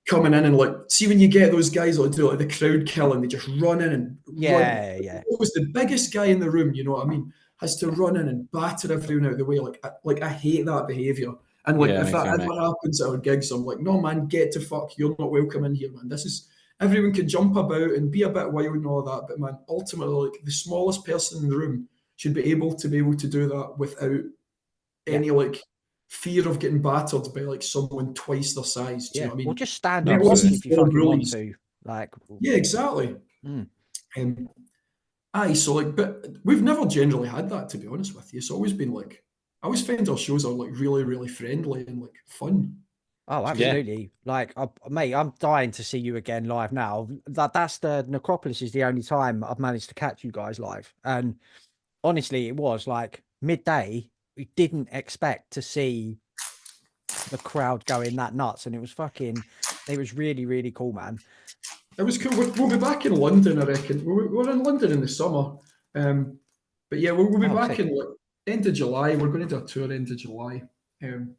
coming in and like see when you get those guys that do like the crowd killing, they just run in and run. Yeah. Always the biggest guy in the room, you know what I mean, has to run in and batter everyone out of the way. Like I hate that behaviour. And like Yeah, if me that too, ever mate. happens at our gigs, I'm like, no man, get to fuck. You're not welcome in here, man. This is everyone can jump about and be a bit wild and all that, but man, ultimately, like the smallest person in the room should be able to do that without any like fear of getting battered by like someone twice their size. Do you Yeah. know what I Or mean? just stand There up wasn't if you four fucking want bullies. to. Like, Yeah, exactly. mm. Aye, so like, but we've never generally had that, to be honest with you. It's always been like, I always find our shows are like really, really friendly and like fun. Oh, absolutely. Like, mate, I'm dying to see you again live now. That's the Necropolis is the only time I've managed to catch you guys live. And honestly, it was like midday. We didn't expect to see the crowd going that nuts. And it was really, really cool, man. It was cool. We'll be back in London, I reckon. We're in London in the summer. But yeah, we'll be back sick. in like end of July. We're going to do a tour end of July,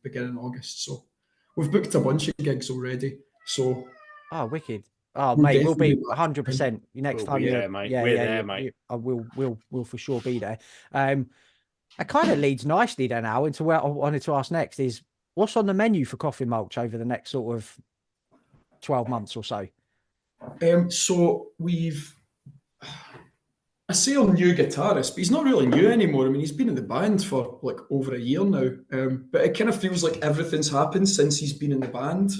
beginning August. So we've booked a bunch of gigs already. So Oh, wicked. Oh, we'll mate, we'll definitely be back. 100%. Next We'll time be you're there, mate. yeah, We're yeah, there, you, mate. we'll for sure be there. It kind of leads nicely then now into where I wanted to ask next is what's on the menu for Coffin Mulch over the next sort of 12 months or so? So we've I say I'm new guitarist, but he's not really new anymore. I mean, he's been in the band for like over a year now. But it kind of feels like everything's happened since he's been in the band.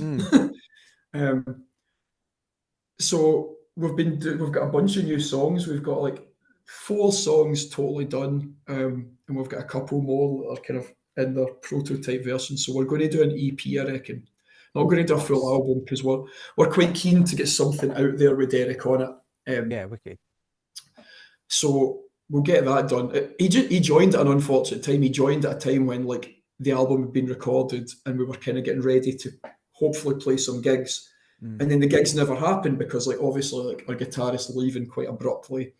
So we've got a bunch of new songs. We've got like 4 songs totally done, and we've got a couple more that are kind of in their prototype version. So we're going to do an EP, I reckon. Not going to do a full album because we're quite keen to get something out there with Derek on it. Yeah, wicked. So we'll get that done. He joined at an unfortunate time. He joined at a time when like the album had been recorded and we were kind of getting ready to hopefully play some gigs. And then the gigs never happened because like obviously like our guitarist leaving quite abruptly.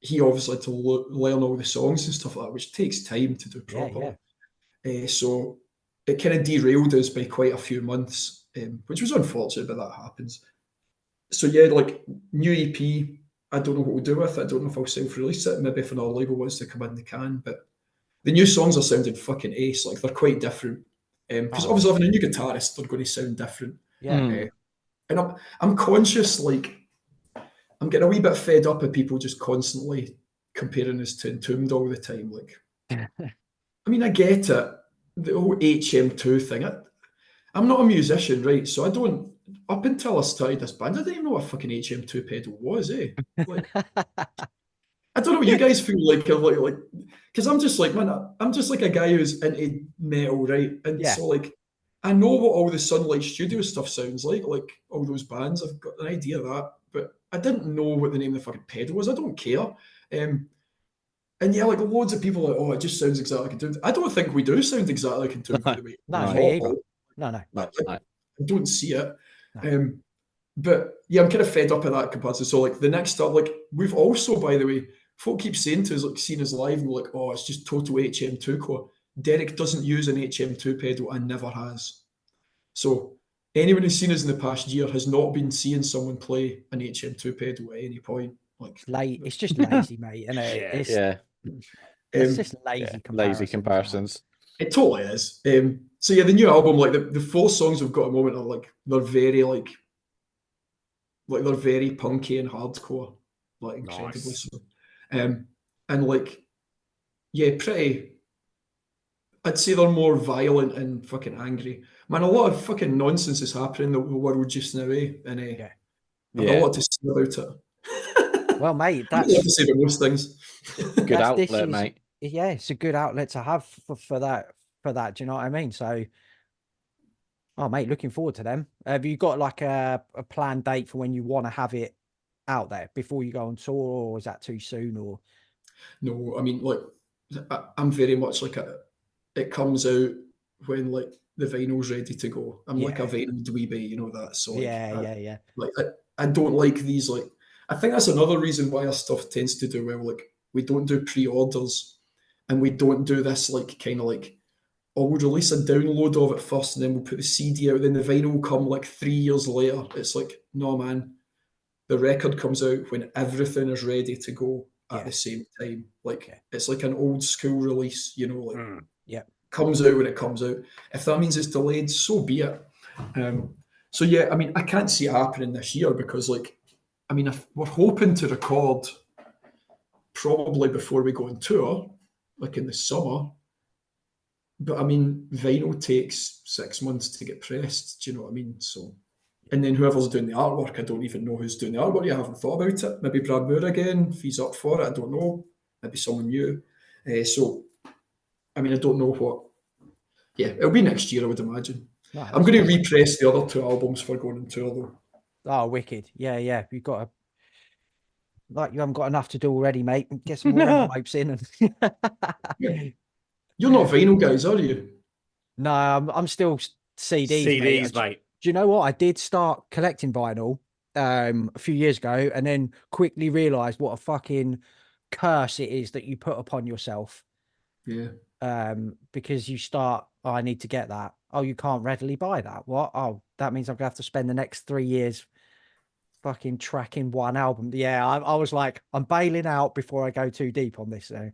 He obviously had to learn all the songs and stuff like that, which takes time to do properly. So it kind of derailed us by quite a few months, which was unfortunate, but that happens. So yeah, like new EP, I don't know what we'll do with it. I don't know if I'll self-release it. Maybe if another label wants to come in, they can. But the new songs are sounding fucking ace. Like they're quite different. Because obviously having a new guitarist, they're going to sound different. Yeah. And I'm conscious, like, I'm getting a wee bit fed up of people just constantly comparing us to Entombed all the time. Like, I mean, I get it. The whole HM2 thing. I'm not a musician, right? So I don't, up until I started this band, I didn't even know what a fucking HM2 pedal was, eh? Like, I don't know what you guys feel like, because I'm just like, man, I'm just like a guy who's into metal, right? And so like, I know what all the Sunlight Studio stuff sounds like all those bands. I've got an idea of that, but I didn't know what the name of the fucking pedal was. I don't care. And yeah, like loads of people are like, oh, it just sounds exactly like Entombed. I don't think we do sound exactly like Entombed, by the way. No, me either. No. I don't see it. No. But yeah, I'm kind of fed up of that comparison. So like the next stuff, like we've also, by the way, folk keep saying to us, like seeing us live, and we're like, oh, it's just total HM2 core. Derek doesn't use an HM2 pedal and never has. So anyone who's seen us in the past year has not been seeing someone play an HM2 pedal at any point. Like it's just lazy, mate. And it's just lazy comparisons. It totally is. So yeah, the new album, like the 4 songs we've got at the moment are like they're very they're very punky and hardcore, like incredibly so. And like, yeah, pretty. I'd say they're more violent and fucking angry. Man, a lot of fucking nonsense is happening in the world just now, eh? And I've got a lot to say about it. Well, mate, that's a lot to say about most things. Good outlet, mate. Yeah, it's a good outlet to have for that. Do you know what I mean? So, oh, mate, looking forward to them. Have you got like a planned date for when you want to have it out there before you go on tour, or is that too soon? Or no, I mean, like, I'm very much like it comes out when like the vinyl's ready to go. I'm like a vinyl dweeby, you know that. So like, Like I don't like these. Like, I think that's another reason why our stuff tends to do well. Like, we don't do pre-orders, and we don't do this like kind of like, oh, we'll release a download of it first, and then we'll put the CD out. Then the vinyl will come like 3 years later. It's like, no, man. The record comes out when everything is ready to go at the same time. Like it's like an old school release, you know, like comes out when it comes out. If that means it's delayed, so be it. So yeah, I mean, I can't see it happening this year because like, I mean, if we're hoping to record probably before we go on tour, like in the summer. But I mean, vinyl takes 6 months to get pressed. Do you know what I mean? So, and then whoever's doing the artwork, I don't even know who's doing the artwork. I haven't thought about it. Maybe Brad Moore again, if he's up for it. I don't know. Maybe someone new. So, I mean, I don't know what. Yeah, it'll be next year, I would imagine. No, I'm going to repress the other 2 albums for going on tour, though. Oh, wicked! Yeah. You've got to. Like you haven't got enough to do already, mate. Get some more envelopes in. And You're not vinyl guys, are you? No, I'm still CDs, mate. Do you know what? I did start collecting vinyl a few years ago, and then quickly realised what a fucking curse it is that you put upon yourself. Yeah. Because you start, oh, I need to get that. Oh, you can't readily buy that. What? Oh, that means I'm gonna have to spend the next 3 years fucking tracking one album. Yeah, I was like, I'm bailing out before I go too deep on this. So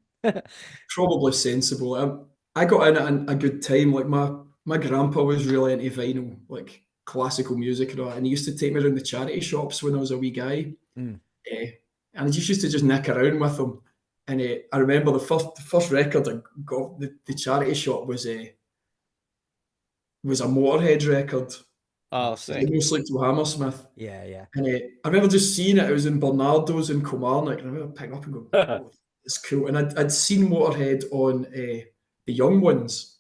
probably sensible. I got in at a good time. Like my grandpa was really into vinyl, like classical music and all that, and he used to take me around the charity shops when I was a wee guy. And and I just used to just nick around with them. And I remember the first record I got the charity shop was a Motorhead record. Oh, sick. No Sleep Till Hammersmith. Yeah. And I remember just seeing it. It was in Bernardo's in Kilmarnock, and I remember picking up and going, "Oh, it's cool." And I'd seen Motorhead on the Young Ones.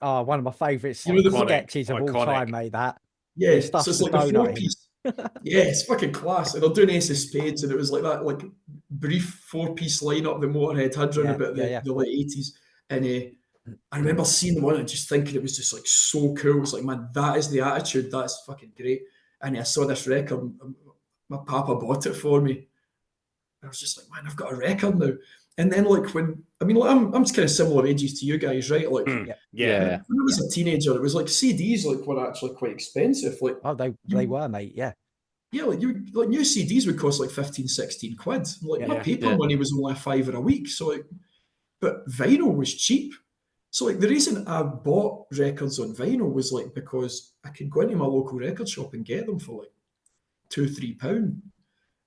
Oh, one of my favourite Iconic, sketches of all time, mate. That. Yeah, so it's like the donut 4-piece. Yeah, it's fucking class. And they're doing Ace of Spades, and it was like that, like brief 4-piece lineup that Motorhead had around about the late 80s. And I remember seeing them on it and just thinking it was just like so cool. It was like, man, that is the attitude. That's fucking great. And I saw this record. My papa bought it for me. I was just like, man, I've got a record now. And then like I'm kind of similar ages to you guys, right? Like, when I was a teenager, it was like CDs like were actually quite expensive. Like, oh, they were, mate. Yeah. Yeah, like new CDs would cost like 15, 16 quid. Like my paper money was only $5 a week. So like, but vinyl was cheap. So like the reason I bought records on vinyl was like because I could go into my local record shop and get them for like £2-3.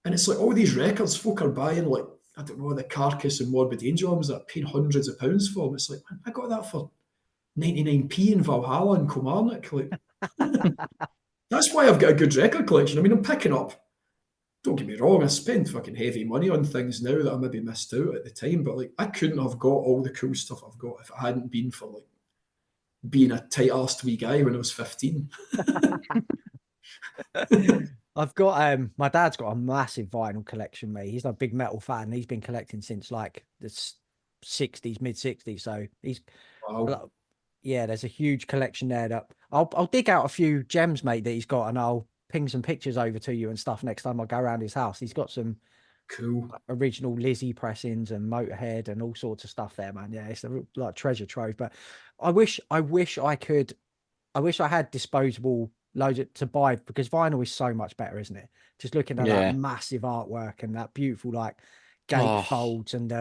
And it's like all these records folk are buying like, I don't know, the Carcass and Morbid Angel albums that are paying hundreds of pounds for them. It's like, man, I got that for 99p in Valhalla and Kilmarnock. Like that's why I've got a good record collection. I mean, I'm picking up, don't get me wrong, I spend fucking heavy money on things now that I maybe missed out at the time, but like I couldn't have got all the cool stuff I've got if it hadn't been for like being a tight-arsed wee guy when I was 15. I've got my dad's got a massive vinyl collection, mate. He's a big metal fan. He's been collecting since like the 60s, mid-60s. So he's there's a huge collection there that I'll dig out a few gems, mate, that he's got, and I'll ping some pictures over to you and stuff next time I go around his house. He's got some cool original Lizzie pressings and Motorhead and all sorts of stuff there, man. Yeah, it's a like treasure trove. But I wish I had disposable loads to buy, because vinyl is so much better, isn't it? Just looking at that massive artwork and that beautiful like gate folds and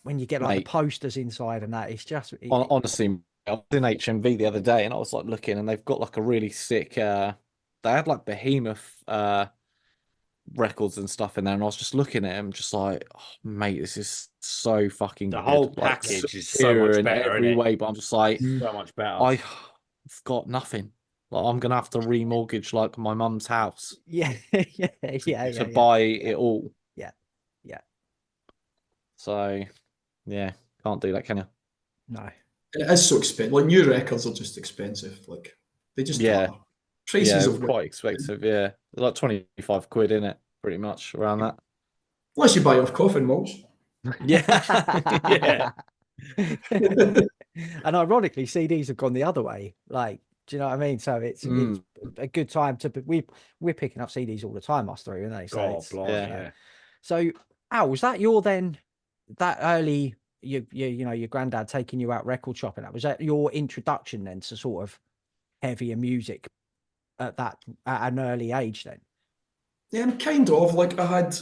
when you get like the posters inside and that, it's just honestly, I was in HMV the other day and I was like looking, and they've got like a really sick they had like Behemoth records and stuff in there, and I was just looking at them just like, oh, mate, this is so fucking the good. whole like, package is so much in better every way, but I'm just like, so much better. I've got nothing. Like, I'm gonna have to remortgage like my mum's house to buy it all. Yeah. So can't do that, can you? No. It is so expensive. Like new records are just expensive. Like they just are. Prices of quite expensive. Yeah, like 25 quid in it, pretty much around that. Unless you buy off Coffin Mulch. Yeah. And ironically, CDs have gone the other way. Like, do you know what I mean? So it's a good time to we're picking up CDs all the time, us three, aren't they? So So Al, was that that early your granddad taking you out record shopping? Was that your introduction then to sort of heavier music at an early age then? Yeah, kind of. Like I had,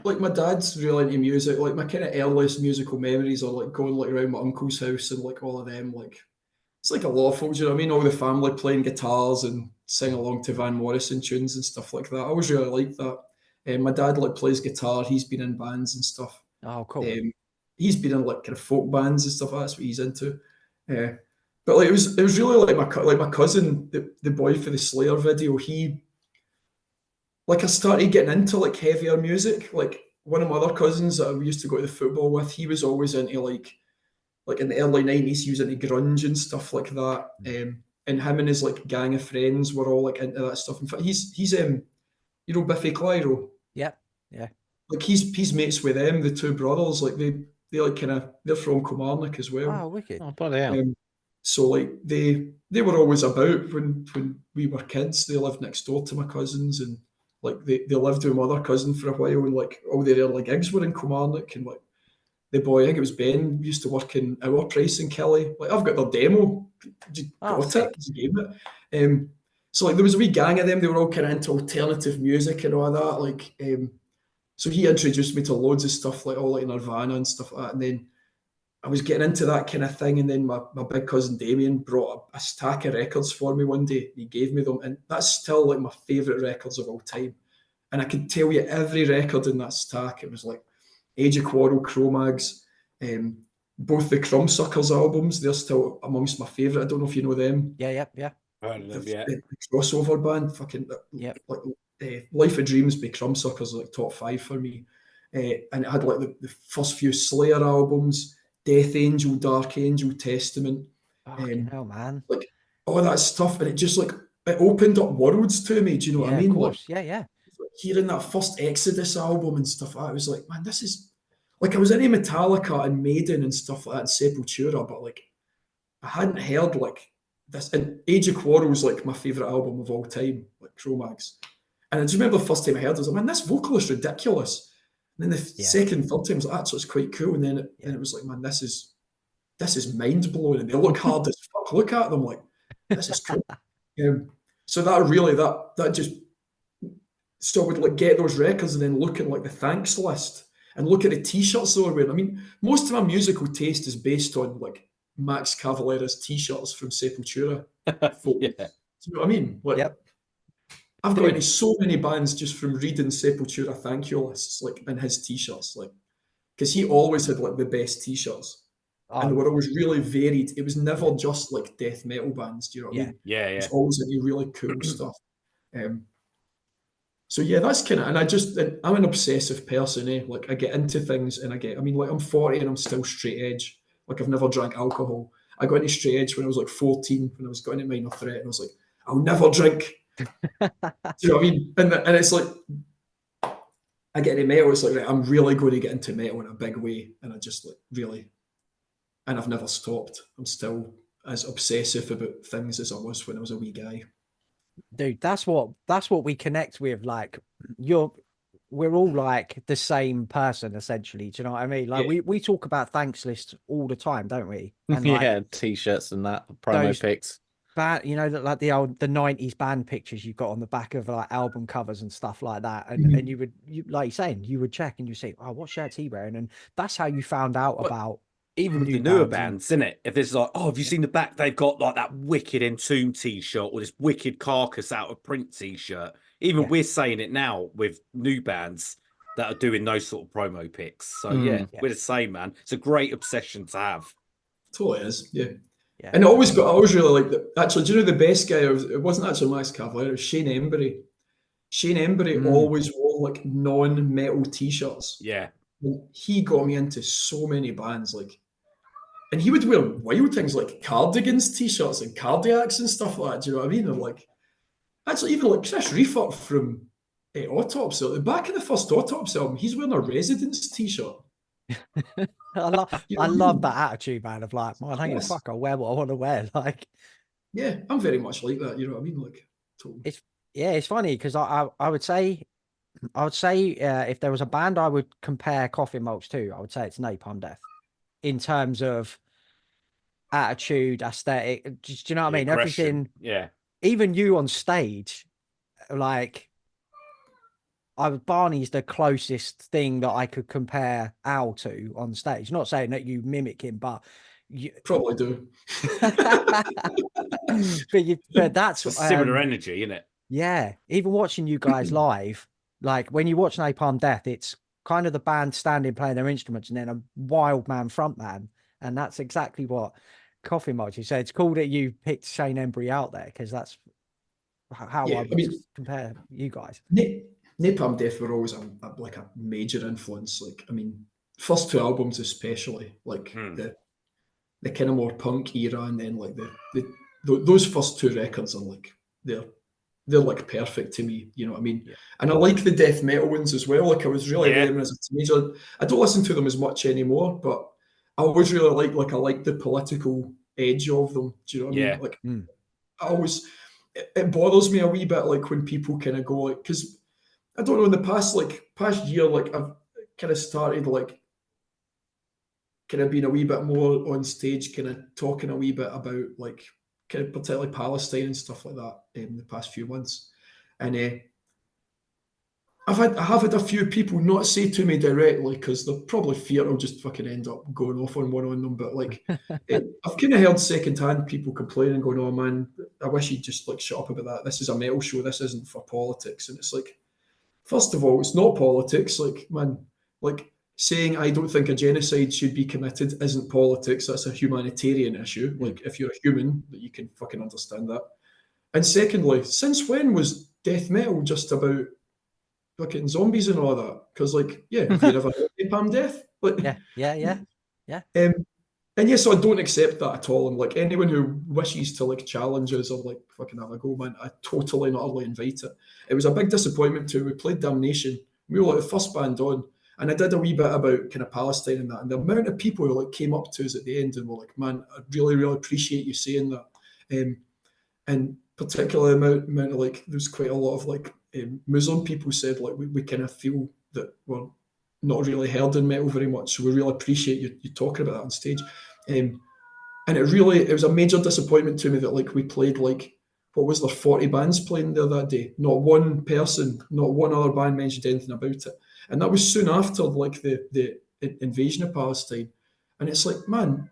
like my dad's really into music. Like my kind of earliest musical memories are like going like around my uncle's house and like all of them. Like it's like a lot of folks, you know what I mean? All the family playing guitars and sing along to Van Morrison tunes and stuff like that. I always really liked that. My dad like plays guitar. He's been in bands and stuff. Oh, cool. He's been in like kind of folk bands and stuff. That's what he's into. But like it was really like my cousin, the boy for the Slayer video. I started getting into like heavier music. Like one of my other cousins that I used to go to the football with, he was always into like in the early 90s, he was into grunge and stuff like that. And him and his like gang of friends were all like into that stuff. In fact, he's Biffy Clyro. Yeah. Like he's mates with them, the two brothers. Like they like they're from Kilmarnock as well. Oh, wicked. Oh, bloody hell. So like they were always about when we were kids. They lived next door to my cousins, and like they lived with my other cousin for a while, and like all their early gigs were in Kilmarnock. And like the boy, I think it was Ben, used to work in Our Price in Kelly. Like I've got their demo, got it, just gave it. So like there was a wee gang of them. They were all kind of into alternative music and all that. Like so he introduced me to loads of stuff, like all like Nirvana and stuff like that. And then I was getting into that kind of thing, and then my big cousin Damien brought a stack of records for me one day. He gave me them, and that's still like my favourite records of all time. and I could tell you every record in that stack. It was like Age of Quarrel, Cro-Mags, both the Crumbsuckers albums. They're still amongst my favourite. I don't know if you know them. Yeah. Heard of them, The, yeah. the crossover band, fucking Yep. like Life of Dreams by Crumbsuckers, like top 5 for me. And it had like the first few Slayer albums, Death Angel, Dark Angel, Testament, Fucking hell, man. like all that stuff, and it just like it opened up worlds to me. Do you know what I Yeah, mean? of course. Yeah. Like hearing that first Exodus album and stuff, I was like, man, this is like I was into Metallica and Maiden and stuff like that, and Sepultura, but like I hadn't heard like this. And Age of Quarrel was like my favourite album of all time, like Cro-Mags. And I just remember the first time I heard it, I was like, man, this vocal is ridiculous. And then the second, third time I was like, so it's quite cool. And then it was like, man, this is mind blowing, and they look hard as fuck. Look at them, like this is cool. So that really that just so I would like get those records and then look at like the thanks list and look at the t-shirts they were wearing. I mean, most of my musical taste is based on like Max Cavalera's t-shirts from Sepultura. Yeah. Do you know what I mean? Like, Yep. I've got into so many bands just from reading Sepultura thank you lists, like in his t-shirts, like because he always had like the best t-shirts. And they were always really varied. It was never just like death metal bands. Do you know what I mean? Yeah. It was always any really cool stuff. So yeah, that's kind of, and I'm an obsessive person, eh? Like I get into things and I mean, like I'm 40 and I'm still straight edge. Like I've never drank alcohol. I got into straight edge when I was like 14, when I was going to minor threat, and I was like, I'll never drink. Do you know what I mean? And it's like, I get into metal, it's like, right, I'm really going to get into metal in a big way. And I just like really, and I've never stopped. I'm still as obsessive about things as I was when I was a wee guy. Dude, that's what we connect with. Like we're all like the same person essentially. Do you know what I mean? Like we talk about thanks lists all the time, don't we? And like, t-shirts and that promo pics. But you know, like the 90s band pictures you've got on the back of like album covers and stuff like that. And you like you're saying, you would check and you say, oh, what shirt's he wearing? And that's how you found out about even with the newer bands, isn't it? If there's like, oh, have you seen the back? They've got like that wicked Entomb t-shirt or this wicked Carcass out of print t-shirt. Even we're saying it now with new bands that are doing those sort of promo pics. So we're the same, man. It's a great obsession to have. Totally is, yeah. And I always really like that. Actually, do you know the best guy? It wasn't actually Max Cavalera, it was Shane Embury. Shane Embury always wore like non-metal t-shirts. Yeah. And he got me into so many bands, like, and he would wear wild things like Cardigans t-shirts and Cardiacs and stuff like that. Do you know what I mean? And like, actually, even like Chris Reifert from Autopsy, at the back of the first Autopsy album, he's wearing a Residence t-shirt. I love that attitude, man, of like, man, I don't give a fuck, I'll wear what I want to wear. Like, yeah, I'm very much like that. You know what I mean? Like, totally. It's funny because I would say if there was a band I would compare Coffin Mulch to, I would say it's Napalm Death in terms of attitude, aesthetic. Do you know what I mean? Aggression. Everything. Yeah. Even you on stage, like, Barney's the closest thing that I could compare Al to on stage. Not saying that you mimic him, but you probably do. but that's similar energy, isn't it? Yeah. Even watching you guys live, like when you watch Napalm Death, it's kind of the band standing playing their instruments and then a wild man front man. And that's exactly what Coffin Mulch is. So it's cool that you picked Shane Embury out there because that's how I would compare you guys. Napalm Death were always like a major influence. Like, I mean, first two albums especially, like the kind of more punk era, and then like those first two records are like they're like perfect to me. You know what I mean? Yeah. And I like the death metal ones as well. Like I was really into them as a teenager. I don't listen to them as much anymore, but I always really I like the political edge of them. Do you know what I mean? Like I always, it bothers me a wee bit like when people kind of go like, because I don't know, in the past year, like I've kind of started like kind of being a wee bit more on stage, kind of talking a wee bit about like kind of particularly Palestine and stuff like that in the past few months. And I have had a few people not say to me directly because they're probably fear I'll just fucking end up going off on one on them. But like, I've kind of heard secondhand people complaining, going, "Oh man, I wish you'd just like shut up about that. This is a metal show. This isn't for politics." And it's like, First of all, it's not politics. Like, man, like saying I don't think a genocide should be committed isn't politics. That's a humanitarian issue. Like, if you're a human, you can fucking understand that. And secondly, since when was death metal just about fucking zombies and all that? Because, like, yeah, have you never heard of napalm death? Like, Yeah. and yes, so I don't accept that at all. And like anyone who wishes to like challenge us or like fucking have a go, man, I totally and utterly invite it. It was a big disappointment too. We played Damnation. We were like the first band on, and I did a wee bit about kind of Palestine and that. And the amount of people who like came up to us at the end and were like, "Man, I really, really appreciate you saying that." And particularly amount of like, there's quite a lot of like Muslim people said like we kind of feel that we're not really heard in metal very much, so we really appreciate you talking about that on stage. And it was a major disappointment to me that like we played like, what was there, 40 bands playing there that day. Not one person, not one other band mentioned anything about it. And that was soon after like the invasion of Palestine. And it's like, man,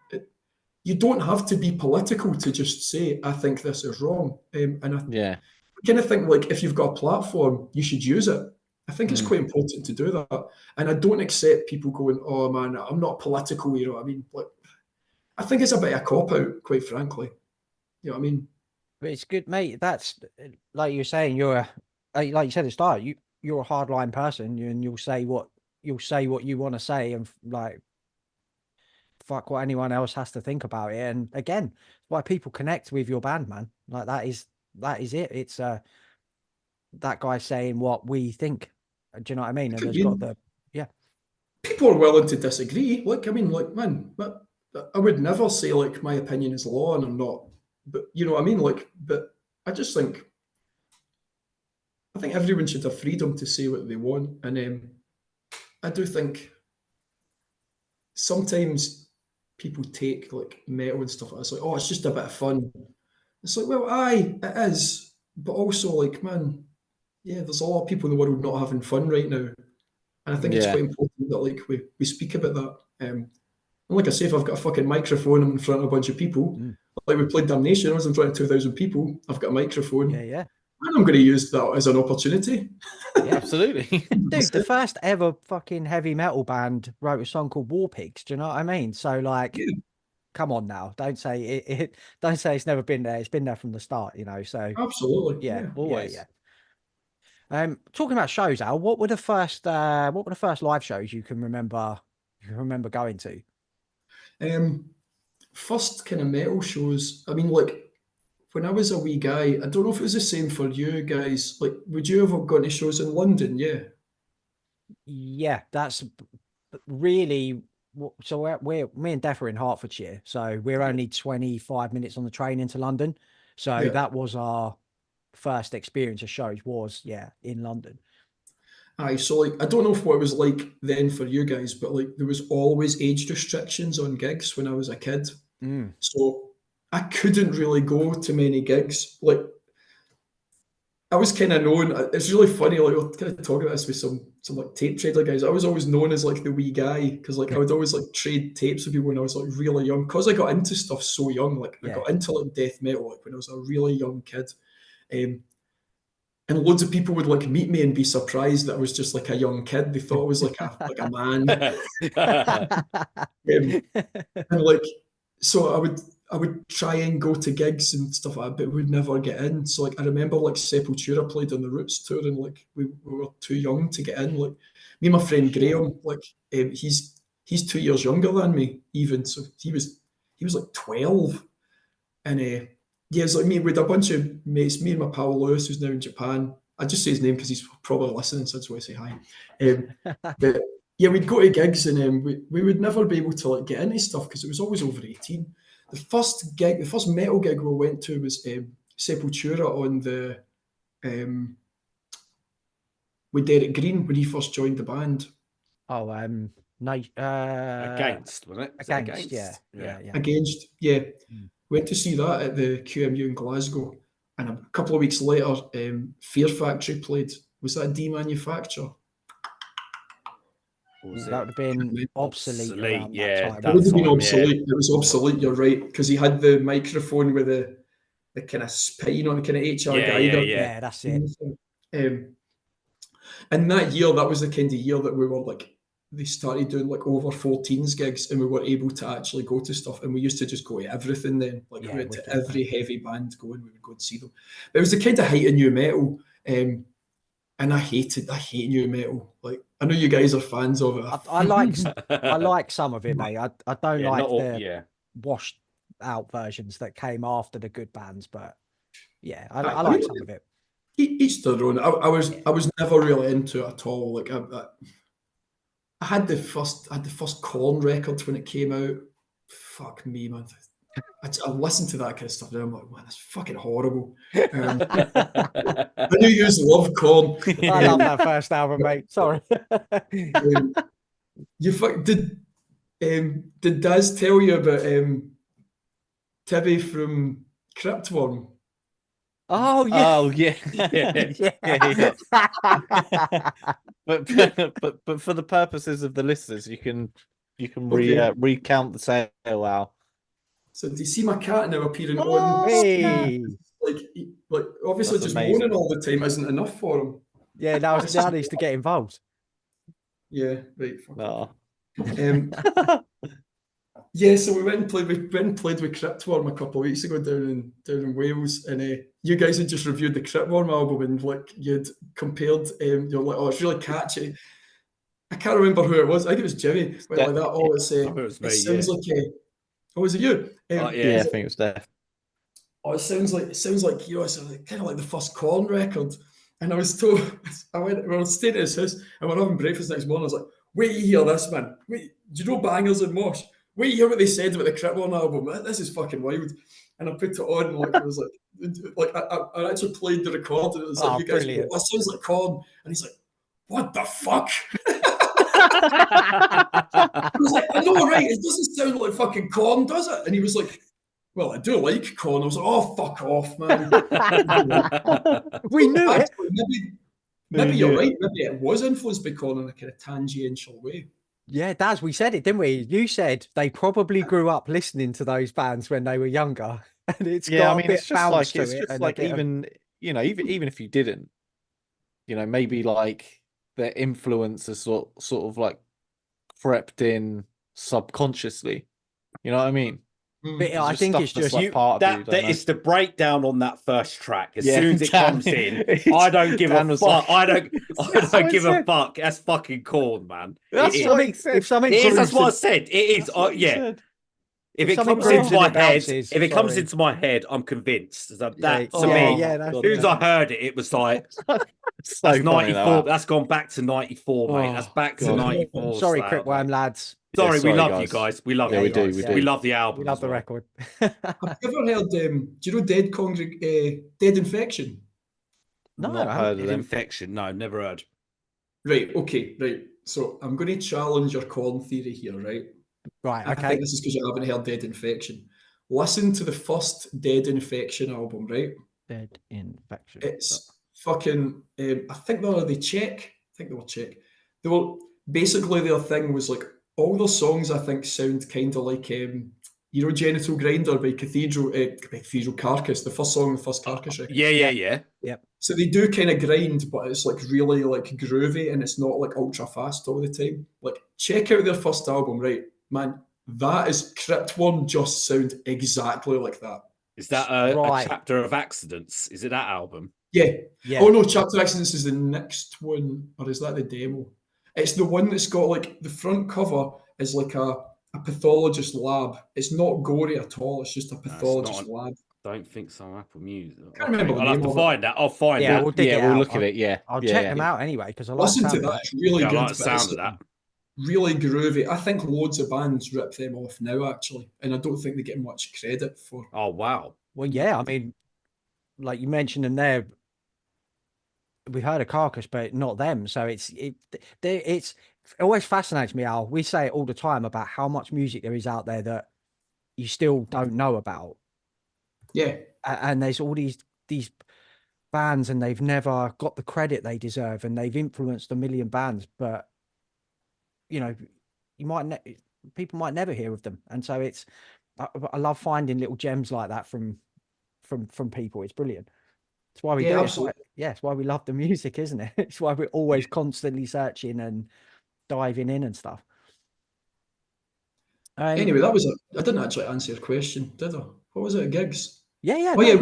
you don't have to be political to just say, I think this is wrong. And I kind of think like if you've got a platform, you should use it. I think it's quite important to do that. And I don't accept people going, oh man, I'm not political, you know what I mean? Like, I think it's a bit of a cop-out, quite frankly. You know what I mean? But it's good, mate. That's like you're saying, like you said at the start, you're a hardline person, and you'll say what you want to say, and like fuck what anyone else has to think about it. And again, why people connect with your band, man. Like that is it. It's that guy saying what we think. Do you know what I mean? And there's got the people are willing to disagree. Like, I mean, like, man, but I would never say like my opinion is law and I'm not. But you know what I mean? Like, but I just think everyone should have freedom to say what they want. And I do think sometimes people take like metal and stuff like that. It's like, oh, it's just a bit of fun. It's like, well, aye, it is. But also, like, man, yeah, there's a lot of people in the world not having fun right now. And I think it's quite important that like we speak about that. And like I say, if I've got a fucking microphone, I'm in front of a bunch of people. Like we played Damnation, I was in front of 2,000 people. I've got a microphone. Yeah. And I'm going to use that as an opportunity. Yeah, absolutely. Dude, the first ever fucking heavy metal band wrote a song called War Pigs. Do you know what I mean? So like, come on now. Don't say don't say it's never been there. It's been there from the start, you know. So absolutely. Yeah. Always. Yeah. Talking about shows, Al, what were the first live shows you can remember going to? First kind of metal shows. I mean, like when I was a wee guy, I don't know if it was the same for you guys. Like, would you ever go to shows in London? Yeah. Yeah, that's really. So me and Def are in Hertfordshire, so we're only 25 minutes on the train into London. So that was our first experience of shows was in London. Aye, so like I don't know what it was like then for you guys, but like there was always age restrictions on gigs when I was a kid. So I couldn't really go to many gigs. Like I was kind of known. It's really funny. Like we're kind of talking about this with some like tape trader guys. I was always known as like the wee guy because like I would always like trade tapes with people when I was like really young. Because I got into stuff so young. Like I got into like death metal like when I was a really young kid. And loads of people would like meet me and be surprised that I was just like a young kid. They thought I was like a man. And like, so I would try and go to gigs and stuff like that, but would never get in. So like, I remember like Sepultura played on the Roots tour, and like we were too young to get in. Like me and my friend Graham, like he's 2 years younger than me, even. So he was like 12, and yeah, it's like me with a bunch of mates, me and my pal Lewis, who's now in Japan. I just say his name because he's probably listening, so that's why I say hi. But yeah, we'd go to gigs and we would never be able to like get into stuff because it was always over 18. The first metal gig we went to was Sepultura on the with Derek Green when he first joined the band. Oh, nice. Against, wasn't it? Against, yeah. Against, yeah. Went to see that at the QMU in Glasgow, and a couple of weeks later, Fear Factory played. Was that Demanufacture? That would have been obsolete around that time. It would have been obsolete. It was obsolete, you're right, because he had the microphone with the kind of spine on, kind of H.R. Geiger. Yeah, that's it. And that year, that was the kind of year that we were like, they started doing like over 14s gigs, and we were able to actually go to stuff. And we used to just go to everything then. Like, Yeah, we went we to did, every heavy band going, we would go and see them. But it was the kind of height of new metal. And I hate new metal. Like, I know you guys are fans of it. I like some of it, mate. I don't Yeah, not like all, the yeah. washed out versions that came after the good bands, but yeah, I I like mean, some of it. each their own. I was never really into it at all. Like, I had the first Korn record when it came out. Fuck me, man. I listened to that kind of stuff now. I'm like, man, that's fucking horrible. I knew you used to love Korn. I love that first album, mate. Sorry. Did Daz tell you about Tibby from Cryptworm? Oh yeah. Oh yeah, Yeah. but for the purposes of the listeners, you can Okay. recount the sale, Al. So do you see my cat now appearing Oh, on? Hey. Like obviously That's just amazing. moaning all the time isn't enough for him. Yeah, now needs to get involved. Yeah, right. Fuck Oh. Yeah, so we went and played with Cryptworm a couple of weeks ago down in Wales, and you guys had just reviewed the Cryptworm album, and like you'd compared, you're like, oh, it's really catchy. I can't remember who it was. I think it was Jimmy. Went like that. Oh, it's I thought it was it me, sounds yeah. like oh, was it you? Yeah. Yeah, I think it was Def. Oh, it sounds like you know, it's kind of like the first Korn record. And I was told, we were staying at his house and we were having breakfast next morning. I was like, wait, you hear this, man? Wait, do you know Bangers and Mosh? Wait, you hear what they said about the Cryptworm album? This is fucking wild. And I put it on, and like, it was I actually played the record, and it was like, Oh, you guys, brilliant. that sounds like Korn. And he's like, what the fuck? I was like, I know, right? It doesn't sound like fucking Korn, does it? And he was like, well, I do like Korn. I was like, oh, fuck off, man. We knew it. Actually, maybe you're right. Maybe it was influenced by Korn in a kind of tangential way. Yeah, Daz, we said it, didn't we? You said they probably grew up listening to those bands when they were younger, and it's got a bit it's just bounce like to it. And a bit of- even even if you didn't, maybe like their influence has sort of like crept in subconsciously. You know what I mean? But I think it's that's just like part of you. That is the breakdown on that first track. As Yeah, soon as it Dan- comes in, I don't give Dan a was fuck. like- I That's what don't he give a said. fuck. That's fucking Korn, man. That's It what is. he said. if something It is. That's grooves what I in- said. It is. That's what he Yeah. said. If If it something comes grooves into in, my it head, bounces, if it comes sorry. into my head, I'm convinced. That Yeah, to yeah, me, yeah, as that's soon as it. I heard it, it was like So that's funny, 94. though. That's gone back to 94, mate. That's Oh, back to God. 94. Sorry, style, Cryptworm mate. lads. Sorry, we sorry, love guys. you guys. We love Yeah, you we do, guys. we We do. love the album. We love as the well. record. Have you ever heard, do you know Dead Infection? No, Not I heard haven't. of them. Infection. No, never heard. Right, okay, right. So I'm going to challenge your Korn theory here, right? Right, I okay. think this is because you haven't heard Dead Infection. Listen to the first Dead Infection album, right? Dead Infection. It's fucking. I think they Czech. I think they were Czech. They were basically their thing was like all their songs. I think sound kind of like Genital Grinder by Cathedral Carcass. The first song, the first Carcass record. Yeah. Yep. So they do kind of grind, but it's like really like groovy and it's not like ultra fast all the time. Like check out their first album, right, man? That is Cryptworm just sound exactly like that. Is that a Right. chapter of accidents? Is it that album? Yeah. Yeah. Oh no, Chapter Accidents is the next one, or is that the demo? It's the one that's got like the front cover is like a pathologist lab. It's not gory at all. It's just a pathologist lab. Don't think so. Apple Music. Can't remember the I'll have name to of it. find that. I'll find Yeah, that. we'll dig it we'll out. look at it. Yeah, I'll yeah, check yeah. them out anyway because I like Listen to sound of that. it. It's really I good. like the but sound it's of that. really groovy. I think loads of bands rip them off now, actually, and I don't think they get much credit for. Oh wow. Well, yeah, I mean, like you mentioned them there, we heard of Carcass, but not them. So it always fascinates me, Al. We say it all the time about how much music there is out there that you still don't know about. Yeah, And there's all these bands, and they've never got the credit they deserve, and they've influenced a million bands, but you know, people might never hear of them, and so I love finding little gems like that from people. It's brilliant. It's why we Yeah, do it. absolutely. It's why we love the music, isn't it? It's why we're always constantly searching and diving in and stuff. Anyway, that was I didn't actually answer your question, did I? What was it? Gigs? yeah, Oh no. yeah,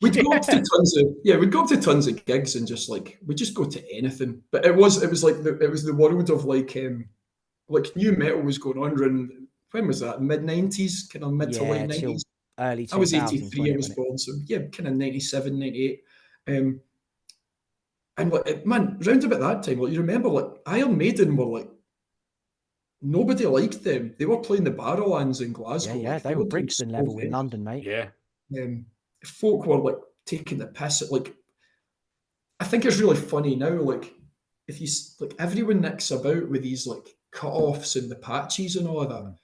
we'd go up to Yeah. we'd go up to tons of gigs and just like we'd just go to anything. But it was like it was the world of like new metal was going on around, when was that? Mid 90s, kind of mid to late Yeah, till 90s. early I was 2000s, 83, I was wasn't it? born, so yeah, kind of 97, 98. And like, man, round about that time, like you remember, like Iron Maiden were like nobody liked them. They were playing the Barrowlands in Yeah, Glasgow, yeah. like they They were were doing Brixton so level in well. London, mate. Yeah. Folk were like taking the piss at like. I think it's really funny now, like if you like everyone nicks about with these like cut-offs and the patches and all of that. Mm.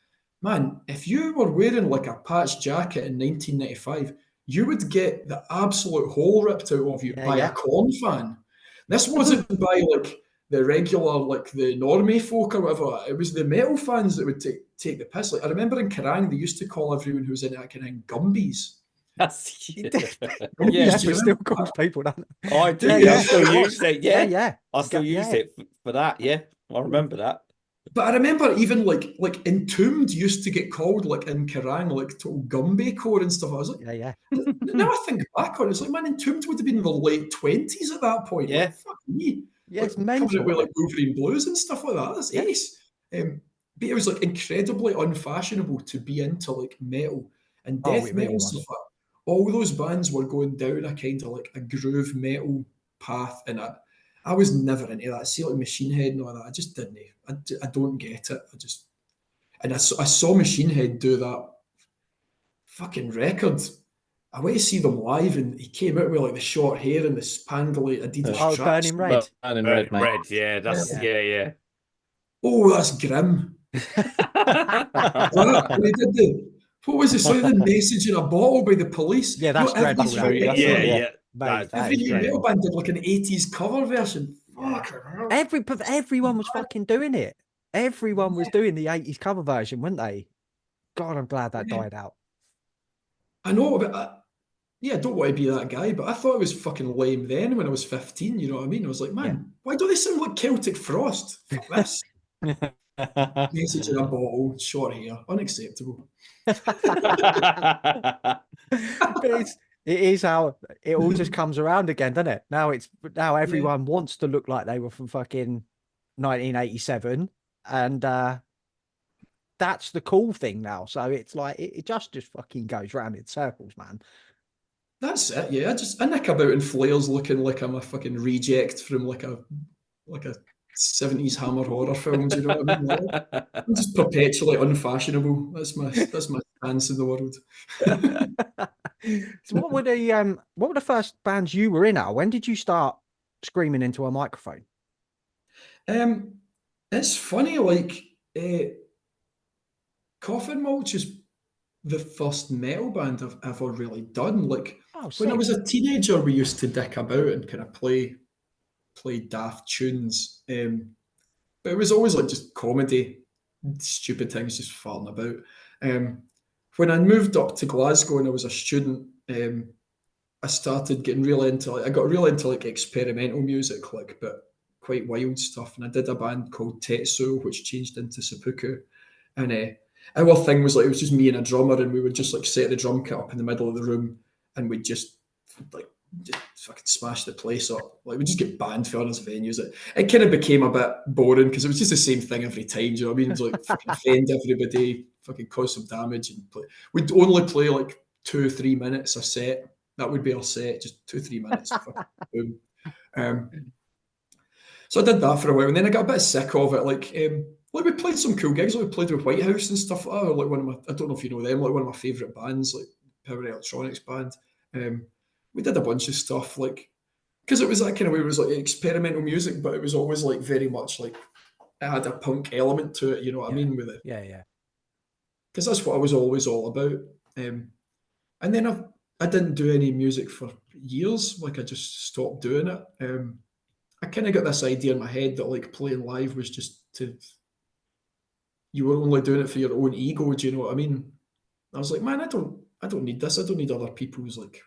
Man, if you were wearing like a patch jacket in 1995, you would get the absolute hole ripped out of you Yeah, by yeah. a Corn fan. This wasn't by like the regular, like the normie folk or whatever. It was the metal fans that would take the piss. Like I remember in Kerrang, they used to call everyone who was in that kind of Gumbies. That's He Yeah, definitely do still you calls people that. I do. Yeah, I yeah. still use it. Yeah, Yeah. yeah. I still use Yeah. it for that. Yeah. I remember that. But I remember even like Entombed used to get called like in Kerrang like total Gumby core and stuff. I was like, Yeah, yeah. now I think back on it, it's like, man, Entombed would have been in the late 20s at that point. Yeah. Like, fuck me. Yeah, Like it's coming out mental, with isn't like it? Wolverine Blues and stuff like that. That's Yeah. ace. But it was like incredibly unfashionable to be into like metal and Oh, death it metal really and was. stuff like that. All those bands were going down a kind of like a groove metal path, and I was never into that. See, like Machine Head and all that, I just didn't. I don't get it. I saw Machine Head do that fucking record. I went to see them live, and he came out with like the short hair and the spangly Adidas Oh, tracks. Burning Red. Burning red, mate. Red. Yeah. That's yeah. Oh, that's grim. That, when he did what was it? Like the message in a bottle by the Police. Yeah, that's every dreadful. new That. metal Yeah. band, Yeah. Mate, that every is new metal dreadful. band did like an 80s cover version. Fuck. Everyone was fucking doing it. Everyone was doing the 80s cover version, weren't they? God, I'm glad that died out. I know, but I don't want to be that guy, but I thought it was fucking lame then when I was 15, you know what I mean? I was like, man, why don't they sound like Celtic Frost? Fuck this. Message in a bottle, short hair, unacceptable. But it is how it all just comes around again, doesn't it? Now everyone wants to look like they were from fucking 1987, and that's the cool thing now. So it's like it just fucking goes round in circles, man. That's it, yeah. I nick about in flares looking like I'm a fucking reject from like a 70s Hammer horror film. Do you know what I mean? Like, I'm just perpetually unfashionable. That's my stance in the world. So what were the first bands you were in at? When did you start screaming into a microphone? It's funny, like Coffin Mulch is the first metal band I've ever really done. Like when I was a teenager, we used to dick about and kind of play daft tunes. But it was always like just comedy, stupid things, just farting about. When I moved up to Glasgow and I was a student, I started getting really into I got really into like experimental music, like but quite wild stuff. And I did a band called Tetsu, which changed into Seppuku. And our thing was like it was just me and a drummer, and we would just like set the drum kit up in the middle of the room, and we'd just fucking smash the place up. Like we just get banned for other venues. It kind of became a bit boring because it was just the same thing every time. Do you know what I mean? It was like fucking offend everybody, fucking cause some damage, and play. We'd only play like 2 or 3 minutes a set. That would be our set, just 2 or 3 minutes. Boom. So I did that for a while, and then I got a bit sick of it. Like we played some cool gigs. Like we played with White House and stuff like that. Like one of my, I don't know if you know them, like one of my favourite bands, like Power Electronics band. We did a bunch of stuff, like because it was that kind of way. It was like experimental music, but it was always like very much like it had a punk element to it. You know what I mean? With it, yeah. Because that's what I was always all about. And then I didn't do any music for years. Like I just stopped doing it. I kind of got this idea in my head that like playing live was just you were only doing it for your own ego. Do you know what I mean? I was like, man, I don't need this. I don't need other people's like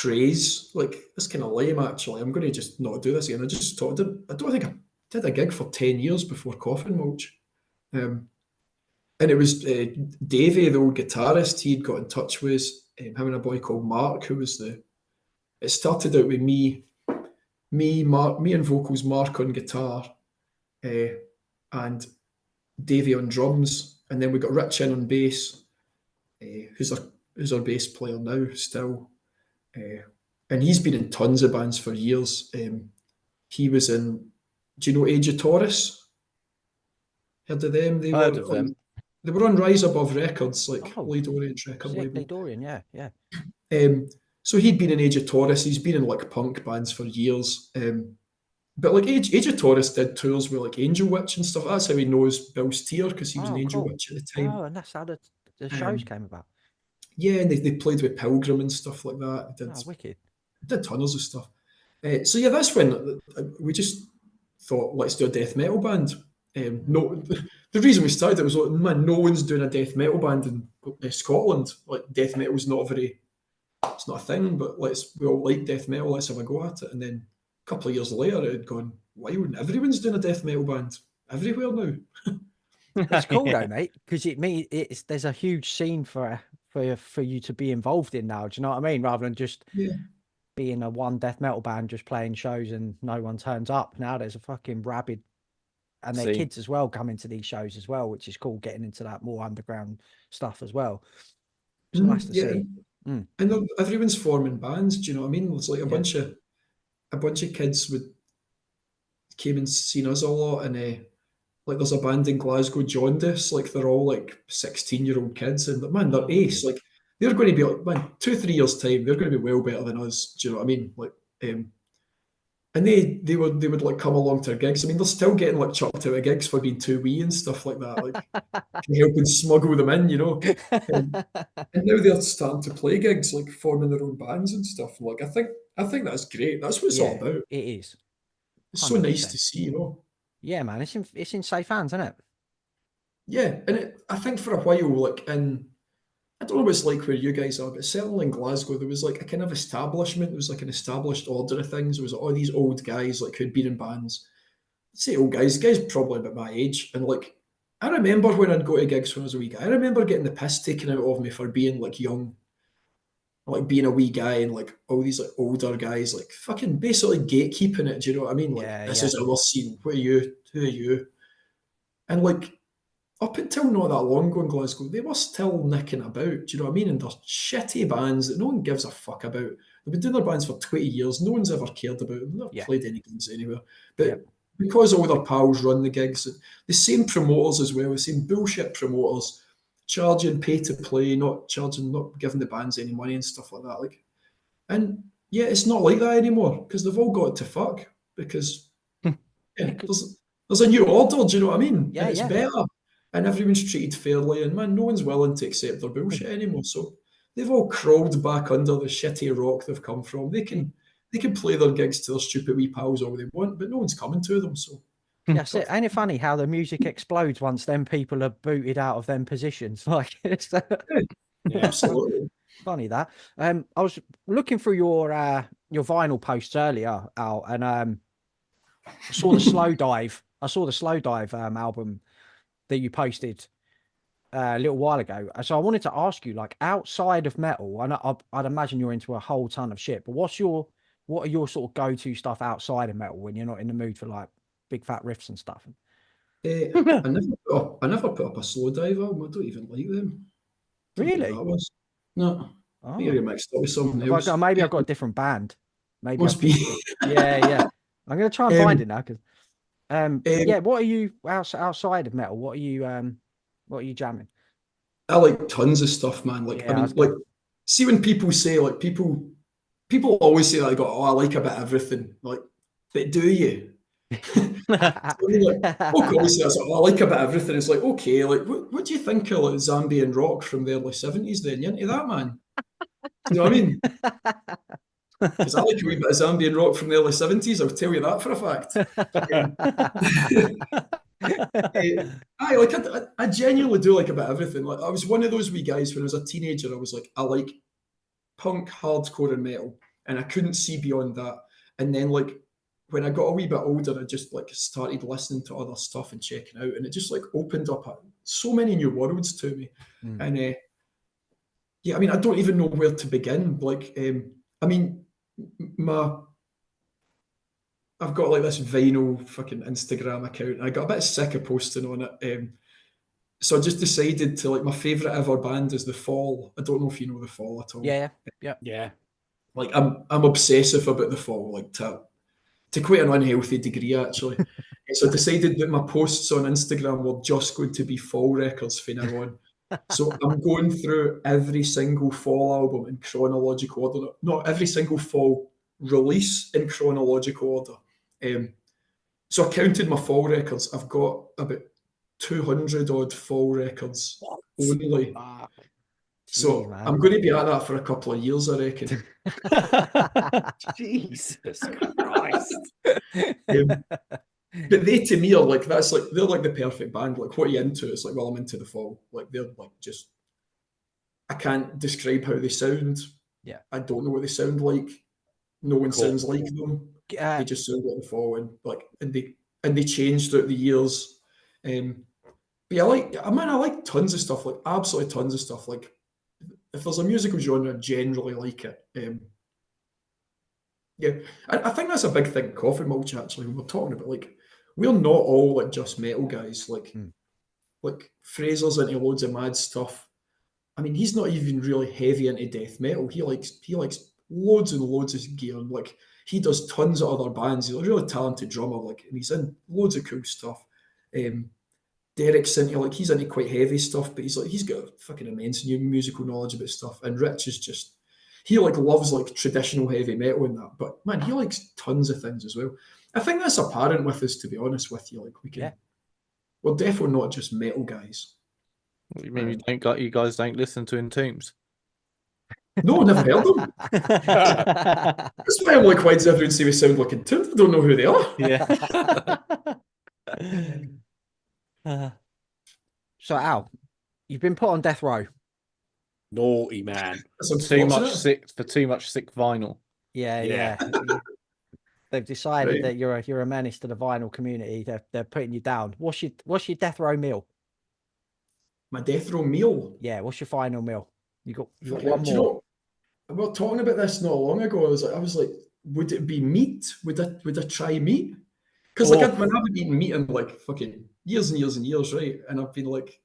craze. Like, that's kind of lame, actually. I'm going to just not do this again. I just thought, I don't think I did a gig for 10 years before Coffin Mulch. And it was Davey, the old guitarist, he'd got in touch with him and a boy called Mark, who was it started out with me and vocals, Mark on guitar, and Davey on drums. And then we got Rich in on bass, who's our bass player now still. And he's been in tons of bands for years. He was in, do you know Age of Taurus? Heard of them? Heard of them. They were on Rise Above Records, like Oh, Lead Orient record label. Lead Orient, yeah. So he'd been in Age of Taurus. He's been in like punk bands for years. But like Age of Taurus did tours with like Angel Witch and stuff. That's how he knows Bill Steer, because he was an Angel Witch at the time. Oh, and that's how the shows came about. Yeah, and they played with Pilgrim and stuff like that. Wicked. Did tons of stuff. So yeah, that's when we just thought, let's do a death metal band. No, the reason we started it was like, man, no one's doing a death metal band in Scotland. Like, death metal is it's not a thing, but we all like death metal, let's have a go at it. And then a couple of years later, it had gone wild, and everyone's doing a death metal band everywhere now. It's cool though, mate, because there's a huge scene for you to be involved in now. Do you know what I mean? Rather than just being a one death metal band just playing shows and no one turns up. Now there's a fucking rabid, and their kids as well coming to these shows as well, which is cool. Getting into that more underground stuff as well. It's nice to see. And everyone's forming bands. Do you know what I mean? It's like a bunch of kids came and seen us a lot, and like there's a band in Glasgow, Jaundice. Like, they're all like 16-year-old kids, and man, they're ace. Like, they're going to be like, man, 2-3 years time, they're going to be well better than us. Do you know what I mean? Like, and they would like come along to our gigs. I mean, they're still getting like chucked out of gigs for being too wee and stuff like that. Like, helping smuggle them in, you know. And now they're starting to play gigs, like forming their own bands and stuff. Like, I think that's great. That's what it's all about. It is. 100%. It's so nice to see, you know. Yeah, man, it's in safe hands, isn't it? Yeah, and I think for a while, like, I don't know what it's like where you guys are, but certainly in Glasgow, there was like a kind of establishment. There was like an established order of things. There was all these old guys like who'd been in bands. I'd say old guys, probably about my age. And like, I remember when I'd go to gigs when I was a wee guy, I remember getting the piss taken out of me for being like young, like being a wee guy, and like all these like older guys, like fucking basically gatekeeping it. Do you know what I mean? Like, this is our scene. What are you? Who are you? And like, up until not that long ago in Glasgow, they were still nicking about, do you know what I mean? And they're shitty bands that no one gives a fuck about. They've been doing their bands for 20 years. No one's ever cared about them. They've never played any gigs anywhere. But because all their pals run the gigs, the same promoters as well, the same bullshit promoters, charging pay to play, not giving the bands any money and stuff like that. Like, and yeah, it's not like that anymore, because they've all got to fuck, because there's a new order, do you know what I mean? Yeah, and it's better. And everyone's treated fairly, and man, no one's willing to accept their bullshit anymore. So they've all crawled back under the shitty rock they've come from. They can play their gigs to their stupid wee pals all they want, but no one's coming to them. So that's it. Ain't it funny how the music explodes once them people are booted out of them positions? Like, it's absolutely funny that. I was looking through your vinyl posts earlier, Al, and I saw the Slow Dive. I saw the Slow Dive album that you posted a little while ago. So I wanted to ask you, like, outside of metal, I'd imagine you're into a whole ton of shit, but what are your sort of go-to stuff outside of metal when you're not in the mood for like big fat riffs and stuff? I never put up a Slow Dive album. I don't even like them. Really? That was. No. Oh. Maybe you're mixed up with something else. Maybe I've got a different band. Maybe Must be. Yeah. I'm gonna try and find it now, because what are you outside of metal? What are you jamming? I like tons of stuff, man. Like, I mean, like, see when people say, like, people always say, like, oh, I like a bit of everything. Like, but do you? I mean, like, obviously, I like a bit of everything. It's like, okay, like, what do you think of like Zambian rock from the early 70s then? You into that, man? You know what I mean? Because I like a wee bit of Zambian rock from the early 70s, I'll tell you that for a fact. I genuinely do like a bit of everything. Like, I was one of those wee guys when I was a teenager. I was like, I like punk, hardcore, and metal. and I couldn't see beyond that. And then like when I got a wee bit older, I just like started listening to other stuff and checking out, and it just like opened up so many new worlds to me. And yeah, I mean, I don't even know where to begin. Like, I mean, I've got like this vinyl fucking Instagram account, and I got a bit sick of posting on it. So I just decided to like, my favourite ever band is The Fall. I don't know if you know The Fall at all. Yeah. Like I'm obsessive about The Fall, like to quite an unhealthy degree actually. So I decided that my posts on Instagram were just going to be Fall records from now on. So I'm going through every single Fall album in chronological order. Not every single Fall release in chronological order. So I counted my Fall records. I've got about 200 odd Fall records only. So man. I'm going to be at that for a couple of years, I reckon. Jesus Christ. But they to me are like, that's like, they're like the perfect band. Like, what are you into? It's like, well, I'm into The Fall. Like, they're like just, I can't describe how they sound. Yeah. I don't know what they sound like. No one Cool. sounds like them. They just sound like The Fall, and like, and they changed throughout the years. But yeah, I like tons of stuff, like absolutely tons of stuff. Like, if there's a musical genre, I generally like it. Yeah, I think that's a big thing, Coffin Mulch, actually, when we're talking about, like, we're not all like just metal guys. Like Fraser's into loads of mad stuff. I mean, he's not even really heavy into death metal. He likes loads and loads of gear. Like, he does tons of other bands. He's a really talented drummer, like, and he's in loads of cool stuff. Derek's into, like, he's into quite heavy stuff, but he's got fucking immense new musical knowledge about stuff. And Rich is just, he like loves like traditional heavy metal and that, but man, he likes tons of things as well. I think that's apparent with us, to be honest with you. Like, we're definitely not just metal guys. What do you mean you guys don't listen to Entombs? No, never heard them. That's why I'm like, why does everyone say we sound like Entombs? I don't know who they are. So Al, you've been put on death row. Naughty man. Too much sick vinyl. Yeah. They've decided Right. that you're a menace to the vinyl community. They're putting you down. What's your death row meal? My death row meal. Yeah, what's your final meal? You got Fucking- one do you more. know, we were talking about this not long ago. I was like, would it be meat? Would I try meat? Because like I haven't eaten meat in like fucking years and years and years, right? And I've been like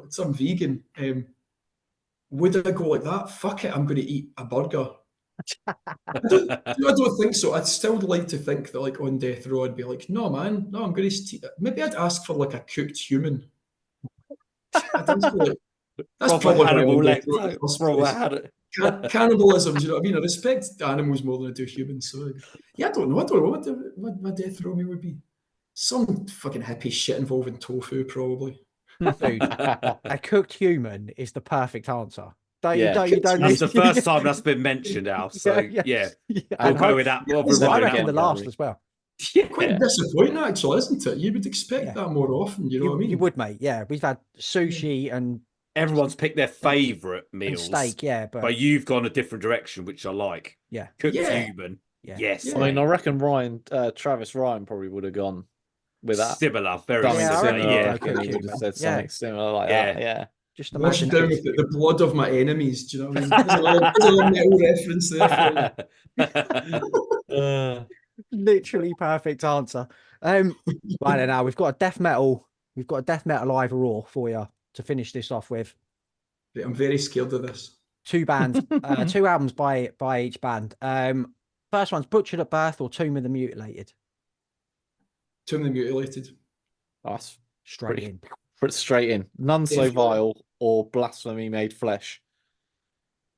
some vegan. Would I go like that? Fuck it, I'm going to eat a burger. I don't think so. I'd still like to think that like on death row, I'd be like, no, man, no, I'm going to. Maybe I'd ask for like a cooked human. I'd ask for, like, that's probably Hannibal why I'm on death row in the Lecter. first Proper place. Hannibal. Cannibalism, do you know what I mean? I respect animals more than I do humans. So yeah, I don't know what my death row meal would be. Some fucking hippie shit involving tofu, probably. Dude, a cooked human is the perfect answer. Don't Yeah. you don't That's the need- first time that's been mentioned, Al. So yeah. We'll And go with that. We'll be I running reckon out the now. last as well. Quite disappointing, actually, isn't it? You would expect that more often. You know what I mean? You would, mate. Yeah, we've had sushi and Everyone's picked their favourite meals. steak, yeah, but you've gone a different direction, which I like. Yeah. Cooked Yeah. human. Yeah. Yes. Yeah. I mean, I reckon Travis Ryan probably would have gone with that. Similar, very Something I similar. reckon similar. I Yeah. reckon he would have said something similar like that. Yeah. just Wash it imagine down with the blood of my enemies. Do you know what I mean? There's a little metal reference there for you. literally perfect answer. Right now we've got a death metal either or for you to finish this off with. I'm very scared of this. Two bands, two albums by each band. First one's Butchered at Birth or Tomb of the Mutilated. Tomb of the Mutilated. That's Straight in. straight in. None so Definitely. vile or Blasphemy Made Flesh.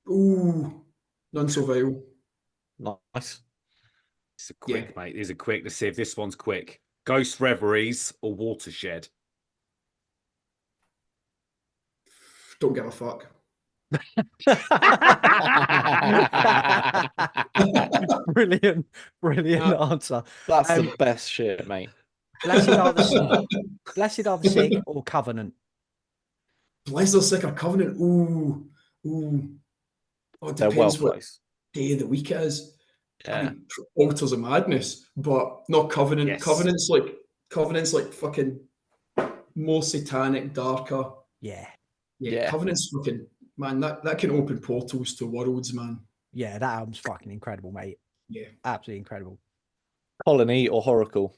Ooh, none so vile. Nice. It's a quick, mate. These are quick. Let's see if this one's quick. Ghost Reveries or Watershed? Don't give a fuck. Brilliant answer. That's the best shit, mate. Blessed Are the Sick or Covenant? Blessed Are the Sick or Covenant? Ooh. Oh, it They're well depends what. placed. day of the week it is. Yeah. I mean, Altars of Madness, but not Covenant. Yes. Covenant's like fucking more satanic, darker. Yeah. Yeah. Covenant's fucking, man, that can open portals to worlds, man. Yeah, that album's fucking incredible, mate. Yeah. Absolutely incredible. Colony or Horacle?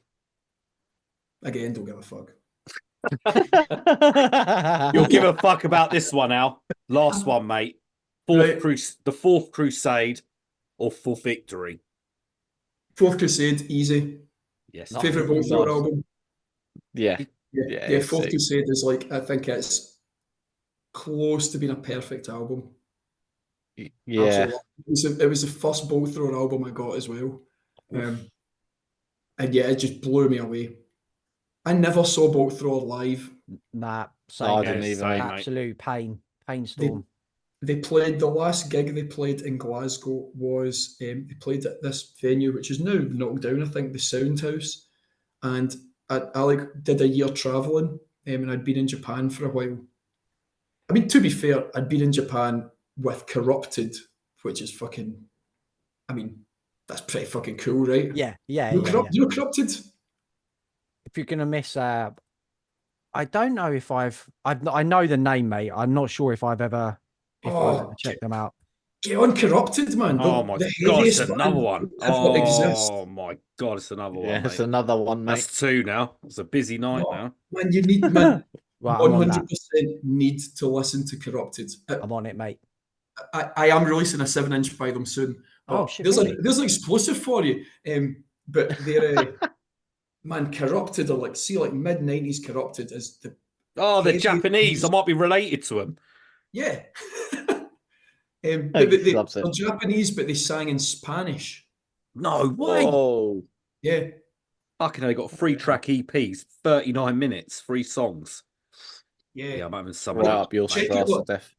Again, don't give a fuck. You'll give a fuck about this one, Al. Last one, mate. Right. The Fourth Crusade or Full Victory? Fourth Crusade, easy. Yes. Nice. Favorite Bolt Thrower Nice. album. Yeah. Yeah, Fourth sick. Crusade is like, I think it's close to being a perfect album. Yeah. Absolutely. It was the first Bolt Thrower album I got as well. And yeah, it just blew me away. I never saw Bolt Thrower live. Nah, No, I same. didn't either. Same, mate. Absolute pain storm. They played, the last gig they played in Glasgow was, they played at this venue, which is now knocked down, I think, the Sound House. And I like did a year travelling, and I'd been in Japan for a while. I mean, to be fair, I'd been in Japan with Corrupted, which is fucking, I mean, that's pretty fucking cool, right? Yeah. You know Corrupted? If you're gonna miss, I don't know if I know the name, mate. I'm not sure if I've ever checked them out. Get on Corrupted, man. Oh my the god, it's heaviest another band one. ever exist. Oh my god, it's another one. Yeah, Mate. it's another one, mate. That's two now. It's a busy night now. Man, you need, man, Right, I'm on that. 100% need to listen to Corrupted. I'm on it, mate. I am releasing a 7-inch by them soon. Oh, But shit, there's really? there's an exclusive for you. But they're man, Corrupted are like mid-90s Corrupted is the Oh, they're heavy- Japanese. I might be related to them. yeah. He But they're loves it. Japanese, but they sang in Spanish. No way. Whoa. Yeah. Fucking hell, they got 3-track EPs, 39 minutes, 3 songs. Yeah. Yeah, I'm having some Right of up your that. Check street, it out. Steph.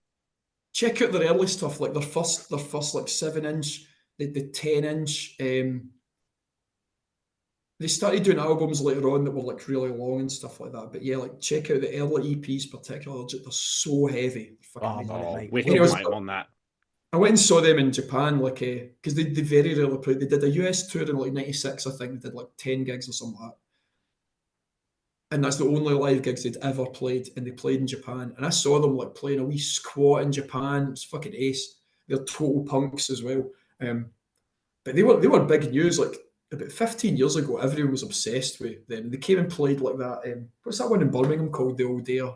Check out their early stuff, like their first like 7-inch, the 10-inch. They started doing albums later on that were like really long and stuff like that. But yeah, like check out the early EPs, particularly. They're so heavy. They're fucking I'm on it, Oh, mate. wicked, Anyways, mate, I'm on that. I went and saw them in Japan, like, because they very rarely play. They did a US tour in like '96, I think. They did like 10 gigs or something like that. And that's the only live gigs they'd ever played, and they played in Japan. And I saw them like playing a wee squat in Japan. It's fucking ace. They're total punks as well. But they were big news. Like about 15 years ago, everyone was obsessed with them. They came and played like that. What's that one in Birmingham called? The Old Air.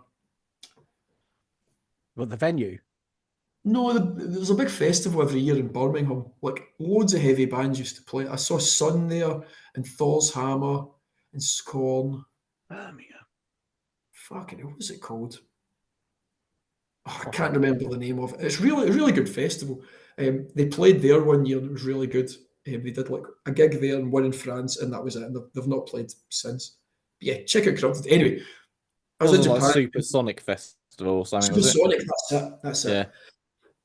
Well, the venue. No, there's a big festival every year in Birmingham. Like loads of heavy bands used to play. I saw Sun there, and Thor's Hammer, and Scorn. Fucking hell, what was it called? Oh, I can't remember the name of it. It's really a really good festival. They played there one year and it was really good. They did like a gig there and one in France, and that was it. And they've not played since. But yeah, check out Corrupted. Anyway, I was in Wasn't Japan. like Supersonic Festival or something, was it? Supersonic, that's it.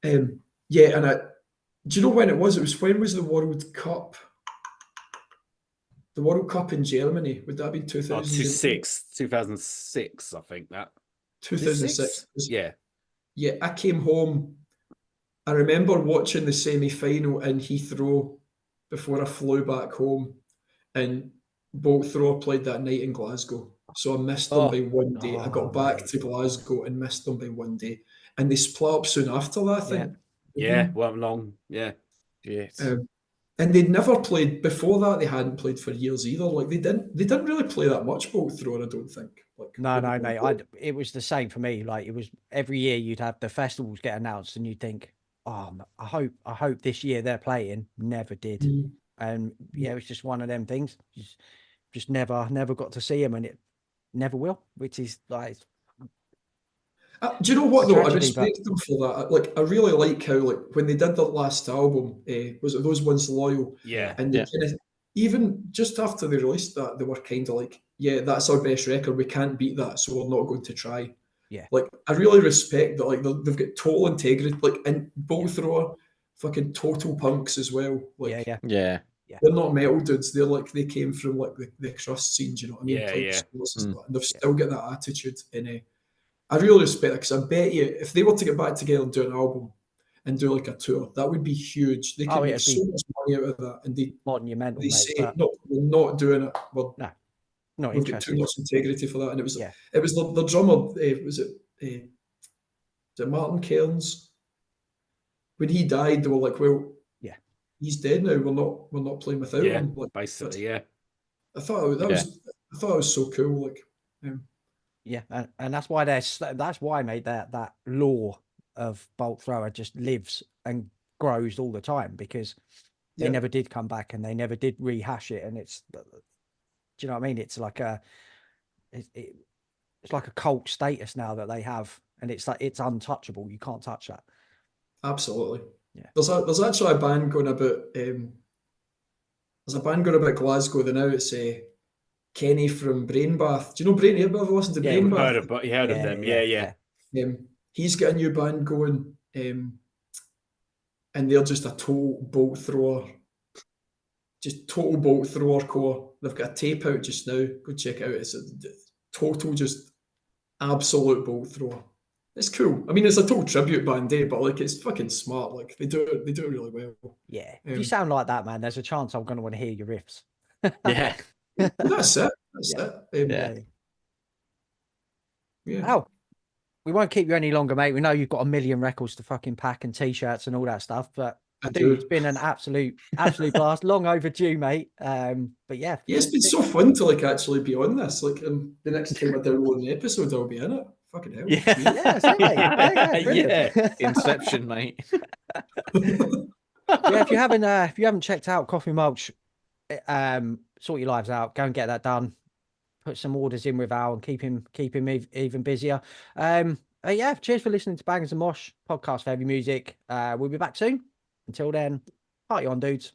Yeah. Yeah, and do you know when it was? When was the World Cup? The World Cup in Germany, would that have been 2006, I think that. 2006. Yeah. Yeah, I came home. I remember watching the semi-final in Heathrow before I flew back home, and Bolt Thrower played that night in Glasgow. So I missed them by one day. I got back to Glasgow and missed them by one day. And they split up soon after that, I think. Yeah, well long. Yeah. Yes. And they'd never played before that. They hadn't played for years either. Like they didn't really play that much Bolt Thrower, I don't think. Like No, mate. It was the same for me. Like it was every year you'd have the festivals get announced, and you'd think, "Oh, I hope this year they're playing." Never did, and yeah, it was just one of them things. Just never got to see them, and it never will. Which is like, do you know what though? I tragedy, respect them for that. Like I really like how like when they did their last album, was it Those Once Loyal? Yeah. And they kinda, even just after they released that, they were kind of like, yeah, that's our best record. We can't beat that, so we're not going to try. Yeah. Like I really respect that. Like they've got total integrity. Like and Bolt Thrower, fucking total punks as well. Like Yeah. they're not metal dudes. They're like they came from like the crust scene. Do you know what I mean? Yeah, Punk yeah. scores and stuff, and they've still got that attitude. And I really respect it because I bet you if they were to get back together and do an album, and do like a tour. That would be huge. They could Oh, make it'd so be much money out of that. And monumental, they mate. say, But no, we're not doing it. no, not We've got too interested. much integrity for that. And it was Yeah. the drummer, was it Martin Cairns? When he died, they were like, well, Yeah. he's dead now. We're not playing without Yeah, him. Like, basically, yeah. I thought that was so cool. Like, Yeah, and that's why that's why, mate, that law of bolt thrower just lives and grows all the time, because they never did come back and they never did rehash it. And it's, do you know what I mean? It's like it's like a cult status now that they have, and it's like it's untouchable. You can't touch that. absolutely. Yeah. There's actually a band going about. There's a band going about Glasgow. Now it's Kenny from Brainbath. Do you know Brain? Ever listen to Yeah, we've Brainbath? heard of them. Yeah. He's got a new band going, and they're just a total bolt thrower. Just total bolt thrower core. They've got a tape out just now. Go check it out. It's a total, just absolute bolt thrower. It's cool. I mean, it's a total tribute band, but like, it's fucking smart. Like, they do it really well. Yeah. If you sound like that, man, there's a chance I'm going to want to hear your riffs. Yeah. That's it. Yeah. Oh, we won't keep you any longer, mate. We know you've got a million records to fucking pack and t-shirts and all that stuff, but it's been an absolute blast. Long overdue, mate. But yeah, it's been so fun to like actually be on this. Like, the next time I download an episode, I'll be in it. Fucking hell. Yeah. Inception, mate. Yeah, if you haven't checked out Coffin Mulch, sort your lives out. Go and get that done. Put some orders in with Al and keep him even busier. Yeah, cheers for listening to Bangers and Mosh podcast for heavy music. We'll be back soon. Until then, party on, dudes.